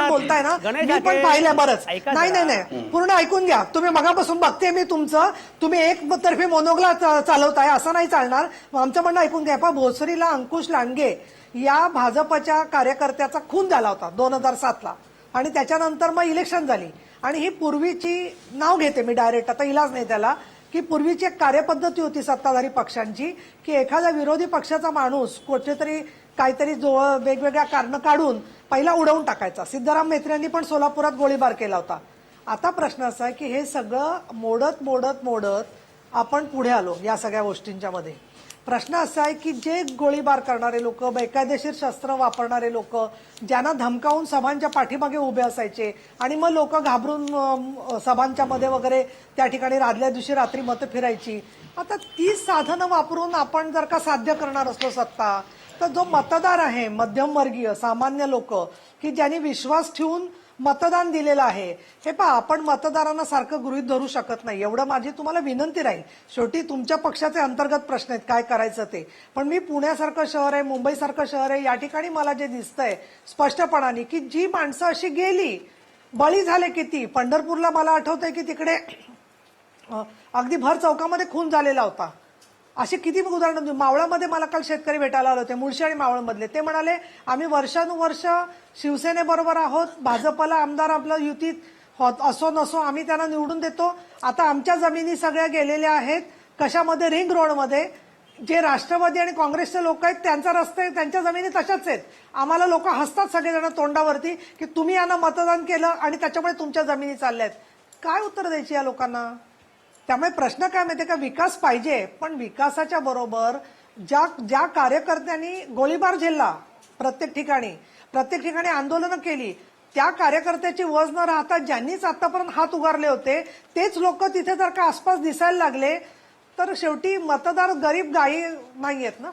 बोलताय ना, मी पण पाहिलंय बरंच. नाही पूर्ण ऐकून घ्या तुम्ही. मगापासून बघते मी तुमचं, तुम्ही एक तर्फी मोनोगला चालवताय, असं नाही चालणार. आमचं म्हणणं ऐकून घ्या. भोसरीला अंकुश लांडगे या भाजपच्या कार्यकर्त्याचा खून झाला होता 2007ला आणि त्याच्यानंतर मग इलेक्शन झाली आणि ही पूर्वीची, नाव घेते मी डायरेक्ट, आता इलाज नाही त्याला, की पूर्वीची एक कार्यपद्धती होती सत्ताधारी पक्षांची की एखादा विरोधी पक्षाचा माणूस कुठेतरी काहीतरी वेगवेगळ्या कारणं काढून पहिला उडवून टाकायचा. सिद्धराम म्हेत्रेंनी पण सोलापुरात गोळीबार केला होता. आता प्रश्न असा आहे की हे सगळं मोडत आपण पुढे आलो या सगळ्या गोष्टींच्या मध्ये. प्रश्न असा आहे की जे गोळीबार करणारे लोक, बेकायदेशीर शस्त्र वापरणारे लोक, ज्यांना धमकावून सभांच्या पाठीमागे उभे असायचे आणि मग लोक घाबरून सभांच्या मध्ये वगैरे त्या ठिकाणी आदल्या दिवशी रात्री मतं फिरायची. आता तीच साधनं वापरून आपण जर का साध्य करणार असलो सत्ता, तर जो मतदार आहे, मध्यमवर्गीय सामान्य लोक की ज्यांनी विश्वास ठेवून मतदान दिलेलं आहे, हे पहा, आपण मतदारांना सारखं गृहीत धरू शकत नाही. एवढं माझी तुम्हाला विनंती राहील. शेवटी तुमच्या पक्षाचे अंतर्गत प्रश्न आहेत काय करायचं ते. पण मी पुण्यासारखं शहर आहे, मुंबईसारखं शहर आहे, या ठिकाणी मला जे दिसतंय स्पष्टपणाने की जी माणसं अशी गेली, बळी झाले किती. पंढरपूरला मला आठवतंय की तिकडे अगदी भर चौकामध्ये खून झालेला होता. अशी किती उदाहरणं. मावळामध्ये मला काल शेतकरी भेटायला आले होते, मुळशी आणि मावळमधले. ते म्हणाले आम्ही वर्षानुवर्ष शिवसेनेबरोबर आहोत, भाजपला आमदार आपलं युतीत असो नसो आम्ही त्यांना निवडून देतो. आता आमच्या जमिनी सगळ्या गेलेल्या आहेत. कशामध्ये? रिंग रोडमध्ये. जे राष्ट्रवादी आणि काँग्रेसचे लोक आहेत त्यांचा रस्ते, त्यांच्या जमिनी तशाच आहेत. आम्हाला लोक हसतात सगळेजण तोंडावरती की तुम्ही यांना मतदान केलं आणि त्याच्यामुळे तुमच्या जमिनी चालल्यात. काय उत्तर द्यायची या लोकांना? त्यामुळे प्रश्न काय माहितीये का, विकास पाहिजे, पण विकासाच्या बरोबर ज्या कार्यकर्त्यांनी गोळीबार झेलला प्रत्येक ठिकाणी आंदोलनं केली, त्या कार्यकर्त्याची वज न राहता ज्यांनीच आतापर्यंत हात उगारले होते तेच लोक तिथे जर का आसपास दिसायला लागले, तर शेवटी मतदार गरीब गायी नाहीयेत ना.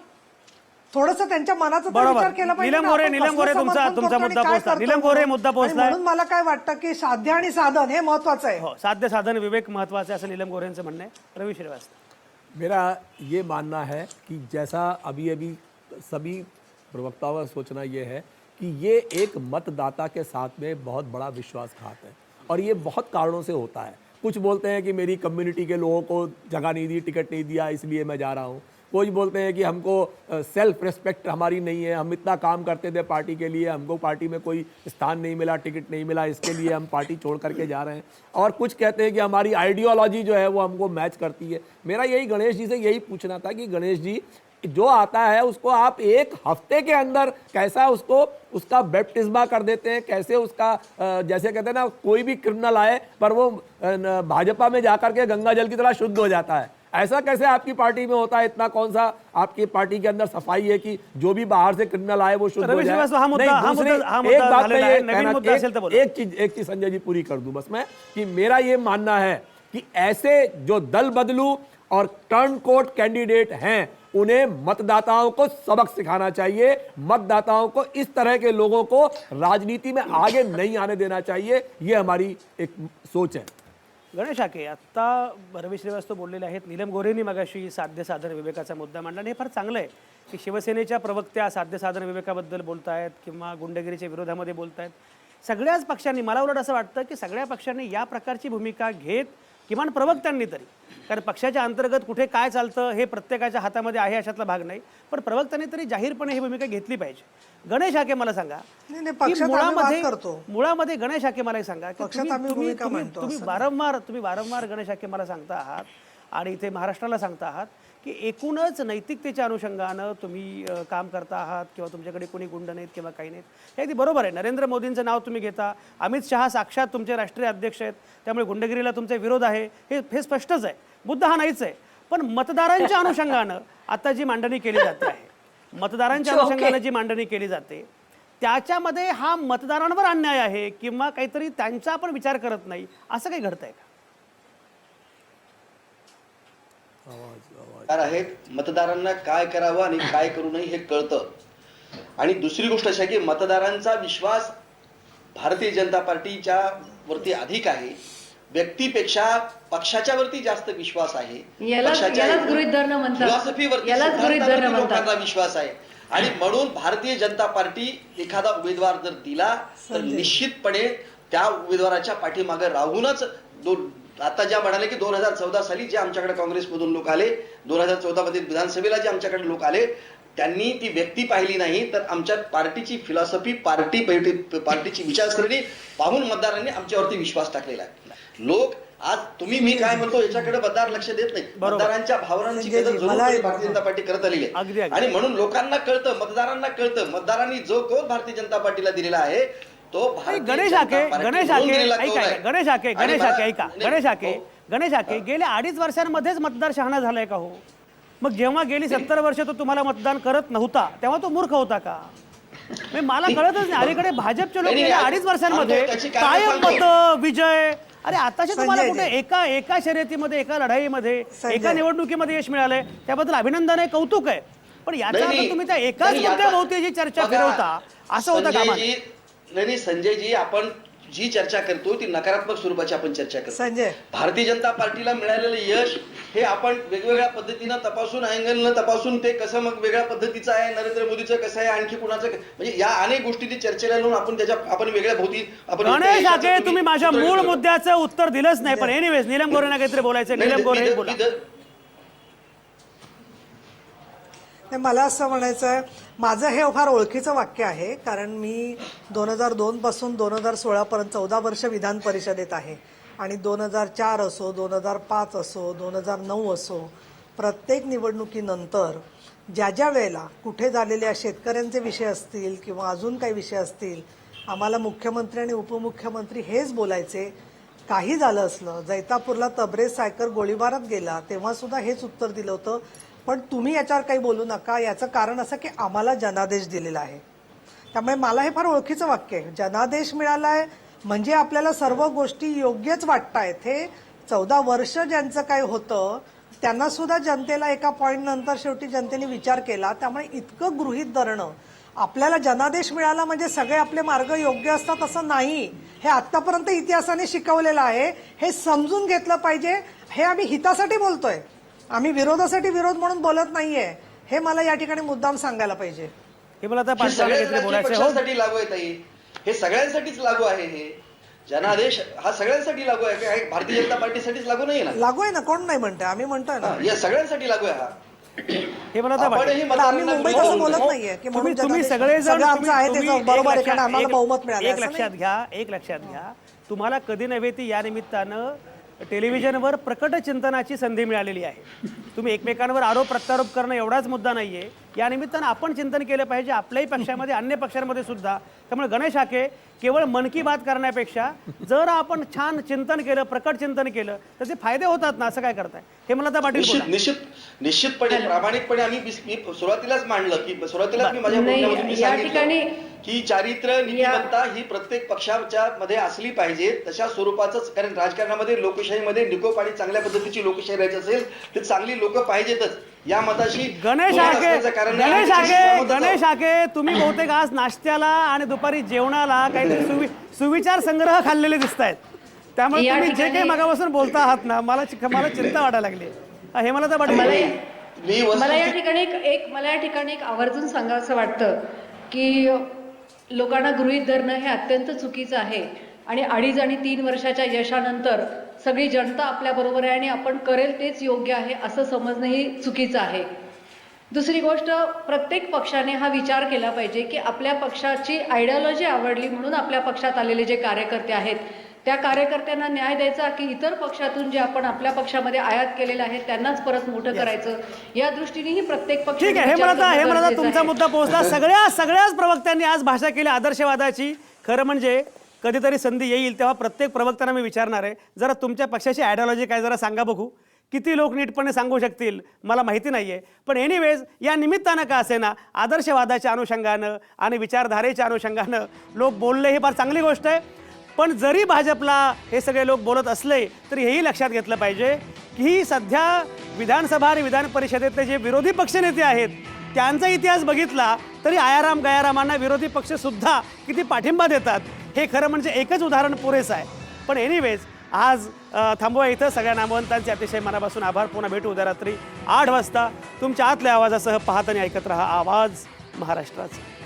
थोडंसं त्यांच्या मनाचा तर विचार केला पाहिजे. नीलम गोरे तुमचा मुद्दा पोहोचला. नीलम गोरे मुद्दा पोहोचला. म्हणून मला काय वाटतं की साध्य आणि साधन हे महत्वाचं आहे. हो, साध्य साधन विवेक महत्वाचं आहे असं नीलम गोरेंचं म्हणणं आहे. रवी श्रीवास्तव, मेरा ये मानना है कि जैसा अभी सभी प्रवक्ताओं का सोचना ये है कि ये एक मतदाता के साथ में बहुत बड़ा विश्वासघात है और ये बहुत कारणों से होता है. कुछ बोलते हैं कि मेरी कम्युनिटी के लोगों को जगह नहीं दी, टिकट नहीं दिया, इसलिए मैं जा रहा हूँ. कुछ बोलते हैं कि हमको सेल्फ रिस्पेक्ट हमारी नहीं है, हम इतना काम करते थे पार्टी के लिए, हमको पार्टी में कोई स्थान नहीं मिला, टिकट नहीं मिला, इसके लिए हम पार्टी छोड़ करके जा रहे हैं. और कुछ कहते हैं कि हमारी आइडियोलॉजी जो है वो हमको मैच करती है. मेरा यही गणेश जी से यही पूछना था कि गणेश जी, जो आता है उसको आप एक हफ्ते के अंदर कैसा उसका बैप्टिज्मा कर देते हैं, कैसे उसका जैसे कहते हैं ना, कोई भी क्रिमिनल आए पर वो भाजपा में जाकर के गंगा जल की तरह शुद्ध हो जाता है. ऐसा कैसे आपकी पार्टी में होता है? इतना कौन सा आपकी पार्टी के अंदर सफाई है कि जो भी बाहर से क्रिमिनल आए वो शुद्ध हो जाए? एक बात मैं एक चीज संजय जी पूरी कर दूं बस मैं, कि मेरा ये मानना है कि ऐसे जो दल बदलू और टर्न कोट कैंडिडेट हैं उन्हें मतदाताओं को सबक सिखाना चाहिए. मतदाताओं को इस तरह के लोगों को राजनीति में आगे नहीं आने देना चाहिए. ये हमारी एक सोच है. गणेश आके, आत्ता रवी श्रीवास्तव बोललेले आहेत. नीलम गोरेंनी मगाशी साध्य साधन विवेकाचा मुद्दा मांडला आणि हे फार चांगलं आहे की शिवसेनेच्या प्रवक्त्या साध्य साधन विवेकाबद्दल बोलतायत किंवा गुंडगिरीच्या विरोधामध्ये बोलतायत. सगळ्याच पक्षांनी, मला उलट असं वाटतं की सगळ्या पक्षांनी या प्रकारची भूमिका घेत, किमान प्रवक्त्यांनी तरी, कारण पक्षाच्या अंतर्गत कुठे काय चालतं हे प्रत्येकाच्या हातामध्ये आहे अशातला भाग नाही, पण प्रवक्त्यांनी तरी जाहीरपणे ही भूमिका घेतली पाहिजे. गणेश हाके, मला सांगा, मुळामध्ये गणेश हाके मला सांगा की तुम्ही वारंवार गणेश हाके मला सांगता आहात आणि इथे महाराष्ट्राला सांगता आहात की एकूणच नैतिकतेच्या अनुषंगानं तुम्ही काम करता आहात किंवा तुमच्याकडे कोणी गुंड नाहीत किंवा काही नाहीत. हे अगदी बरोबर आहे. नरेंद्र मोदींचं नाव तुम्ही घेता, अमित शहा साक्षात तुमचे राष्ट्रीय अध्यक्ष आहेत, त्यामुळे गुंडगिरीला तुमचा विरोध आहे हे स्पष्टच आहे. मुद्दा हा नाहीच आहे. पण मतदारांच्या अनुषंगानं आता जी मांडणी केली जाते आहे, मतदारांच्या अनुषंगानं जी मांडणी केली जाते त्याच्यामध्ये हा मतदारांवर अन्याय आहे किंवा काहीतरी त्यांचा आपण विचार करत नाही, असं काही घडतंय का? आहेत मतदारांना काय करावं आणि काय करू नये हे कळतं. आणि दुसरी गोष्ट अशी आहे की मतदारांचा विश्वास भारतीय जनता पार्टीच्या वरती अधिक आहे, व्यक्तीपेक्षा पक्षाच्या वरती जास्त विश्वास आहे. फिलॉसॉफीवरती लोकांना विश्वास आहे आणि म्हणून भारतीय जनता पार्टी एखादा उमेदवार जर दिला तर निश्चितपणे त्या उमेदवाराच्या पाठीमागे राहूनच, आता ज्या म्हणाले की 2014 साली जे आमच्याकडे काँग्रेसमधून लोक आले, 2014 मध्ये विधानसभेला जे आमच्याकडे लोक आले, त्यांनी ती व्यक्ती पाहिली नाही तर आमच्या पार्टीची फिलॉसॉफी, पार्टीची विचारसरणी पाहून मतदारांनी आमच्यावरती विश्वास टाकलेला आहे. लोक आज तुम्ही मी काय म्हणतो याच्याकडे मतदार लक्ष देत नाही. मतदारांच्या भावनांची कदर भारतीय जनता पार्टी करत आलेली आहे आणि म्हणून लोकांना कळतं, मतदारांना कळतं, मतदारांनी जो कोण भारतीय जनता पार्टीला दिलेला आहे तो गणेश हाके गेल्या 2.5 वर्षांमध्येच मतदार शहाणा झालाय का हो? मग जेव्हा गेली 70 वर्ष तो तुम्हाला मतदान करत नव्हता तेव्हा तो मूर्ख होता का? म्हणजे मला कळतच नाही. अलीकडे भाजपचे लोक नाही, गेल्या नाही, 2.5 वर्षांमध्ये आमच्या त्याची कारणं कायम सांगतो. मत विजय. अरे आताशी तुम्हाला संजय कुठे एका शर्यतीमध्ये, एका लढाईमध्ये, संजय. एका निवडणुकीमध्ये यश मिळालंय, त्याबद्दल अभिनंदन आहे, कौतुक आहे. पण याचा नाही, अर्थ नाही. तुम्ही त्या एकाच नाही, आता- मुद्द्याभोवती जी चर्चा बघा, फिरवता असं होतं का? संजयजी, नाही संजयजी, आपण जी चर्चा करतो ती नकारात्मक स्वरूपाची आपण चर्चा करतो. संजय. भारतीय जनता पार्टीला मिळालेलं यश हे आपण वेगवेगळ्या पद्धतीनं तपासून, अँगलनं तपासून ते कसं मग वेगळ्या पद्धतीचं आहे, नरेंद्र मोदीचं कसं आहे, आणखी कुणाचं म्हणजे या अनेक गोष्टी चर्चेला लावून आपण वेगळ्या भोवती आपण गणेश आके, तुम्ही माझ्या उत्तर मूळ देतो. मुद्द्याचं उत्तर दिलंच नाही. पण एनिवेज निलम गोरेंना काहीतरी बोलायचं. नाही, निलम गोरे मी- बोला. नाही, मला असं म्हणायचं आहे, माझं हे फार ओळखीचं वाक्य आहे, कारण मी 2002 पासून 2016 पर्यंत 14 वर्ष विधान परिषदेत आहे आणि 2004 असो, 2005 असो, 2009 असो, प्रत्येक निवडणुकीनंतर ज्या वेळेला कुठे झालेल्या शेतकऱ्यांचे विषय असतील किंवा अजून काही विषय असतील, आम्हाला मुख्यमंत्री आणि उपमुख्यमंत्री हेच बोलायचे, काही झालं असलं, जैतापूरला तबरेज सायकर गोळीबारात गेला तेव्हा सुद्धा हेच उत्तर दिलं होतं, पण तुम्ही याच्यावर काही बोलू नका. याचं कारण असं की आम्हाला जनादेश दिलेला आहे. त्यामुळे मला हे फार ओळखीचं वाक्य आहे. जनादेश मिळालाय म्हणजे आपल्याला सर्व गोष्टी योग्यच वाटतायत. हे 14 वर्ष ज्यांचं काय होतं त्यांना सुद्धा जनतेला एका पॉईंट नंतर शेवटी जनतेने विचार केला. त्यामुळे इतकं गृहीत धरणं, आपल्याला जनादेश मिळाला म्हणजे सगळे आपले मार्ग योग्य असतात असं नाही. हे आतापर्यंत इतिहासाने शिकवलेलं आहे. हे समजून घेतलं पाहिजे. हे आम्ही हितासाठी बोलतोय, आम्ही विरोधासाठी विरोध म्हणून बोलत नाहीये. हे मला या ठिकाणी मुद्दाम सांगायला पाहिजे. हे मला आता हे पाटलांना सगळ्याच काहीतरी राजकीय बोलायचं हो. पक्षांसाठी लागू आहे ताई. हे सगळ्यांसाठीच लागू आहे. हे जनादेश हा सगळ्यांसाठी लागू आहे. काय भारतीय जनता पार्टीसाठीच लागू नाही ना? लागू आहे ना, कोण नाही म्हणतंय, आम्ही म्हणतोय ना. हा, या सगळ्यांसाठी लागू आहे हा. हे मला आता आपण वाटतं. ही पण आम्ही मतदारांना मुंबईत विरोध असं करतो. बोलत नाहीये की म्हणून तुम्ही जनादेश सगळेजण सगळं आमचं आहे तुम्ही- त्याचं बरोबर आहे, कारण एक आम्हाला लक्षात- बहुमत मिळालं एक असं नाही. लक्षात घ्या, तुम्हाला कधी नव्हे ती या निमित्तानं टेलिव्हिजनवर प्रकट चिंतनाची संधी मिळालेली आहे. तुम्ही एकमेकांवर आरोप प्रत्यारोप करणं एवढाच मुद्दा नाहीये. या निमित्तानं आपण चिंतन केलं पाहिजे आपल्याही पक्षामध्ये, अन्य पक्षांमध्ये सुद्धा. त्यामुळे गणेश आके, केवळ मन की बात करण्यापेक्षा जर आपण छान चिंतन केलं, प्रकट चिंतन केलं, त्याचे फायदे होतात ना. असं काय करताय? हे मला आता पाटील बोला. निश्चितपणे प्रामाणिकपणे मी सुरुवातीलाच मांडलं की सुरुवातीलाच मी माझ्या नाही, बोलण्यामधून मी या सांगितलं ठिकाणी- की चारित्र्य नीतिमत्ता ही प्रत्येक पक्षाच्या मध्ये असली पाहिजे. तशा स्वरूपाचंच, कारण राजकारणामध्ये लोकशाहीमध्ये निकोप आणि चांगल्या पद्धतीची लोकशाही राहायची असेल तर चांगली लोक पाहिजेतच. या मताशी गणेश दुमत आके, असण्याचं कारण नाही. आम्ही त्याच्याशी सहमतच आहोत. गणेश आके, तुम्ही बहुतेक आज नाश्त्याला आणि दुपारी जेवणाला काहीतरी सुविचार संग्रह खाल्लेले दिसत आहेत. त्यामुळे या तुम्ही जे ठिकाणी- काही मगापासून बोलता आहात ना, मला चिंता वाटायला लागली. हे मला तर मला पाटील. मी मला या वस्तुस्थिती ठिकाणी एक आवर्जून सांगावंसं वाटतं की लोकांना गृहीत धरणं हे अत्यंत चुकीचं आहे आणि 2.5 आणि 3 वर्षाच्या यशानंतर सगळी जनता आपल्या बरोबर आहे आणि आपण करेल तेच योग्य आहे असं समजणंही चुकीचं आहे. दुसरी गोष्ट, प्रत्येक पक्षाने हा विचार केला पाहिजे की आपल्या पक्षाची आयडिओलॉजी आवडली म्हणून आपल्या पक्षात आलेले जे कार्यकर्ते आहेत त्या कार्यकर्त्यांना न्याय द्यायचा की इतर पक्षातून जे आपण आपल्या पक्षामध्ये आयात केलेलं आहे त्यांनाच परत मोठं करायचं, या दृष्टीनेही प्रत्येक पक्ष ठीक आहे. हे मला तुमचा मुद्दा पोहोचला. सगळ्याच प्रवक्त्यांनी आज भाषा केली आदर्शवादाची. खरं म्हणजे कधीतरी संधी येईल तेव्हा प्रत्येक प्रवक्त्यांना मी विचारणार आहे, जरा तुमच्या पक्षाची आयडिओलॉजी काय जरा सांगा बघू. किती लोक नीटपणे सांगू शकतील मला माहिती नाहीये. पण एनिवेज, या निमित्तानं का असेना आदर्शवादाच्या अनुषंगानं आणि विचारधारेच्या अनुषंगानं लोक बोलले, ही फार चांगली गोष्ट आहे. पण जरी भाजपला हे सगळे लोक बोलत असले तरी हेही लक्षात घेतलं पाहिजे की सध्या विधानसभा आणि विधान परिषदेतले जे विरोधी पक्षनेते आहेत त्यांचा इतिहास बघितला तरी आयाराम गयारामांना विरोधी पक्षसुद्धा किती पाठिंबा देतात हे खरं म्हणजे एकच उदाहरण पुरेसं आहे. पण एनिवेज, आज थांबवा इथं. सगळ्या नामवंतांचे अतिशय मनापासून आभार. पुन्हा भेटू उद्या रात्री 8 वाजता तुमच्या आतल्या आवाजासह. पाहत आणि ऐकत रहा आवाज महाराष्ट्राचा.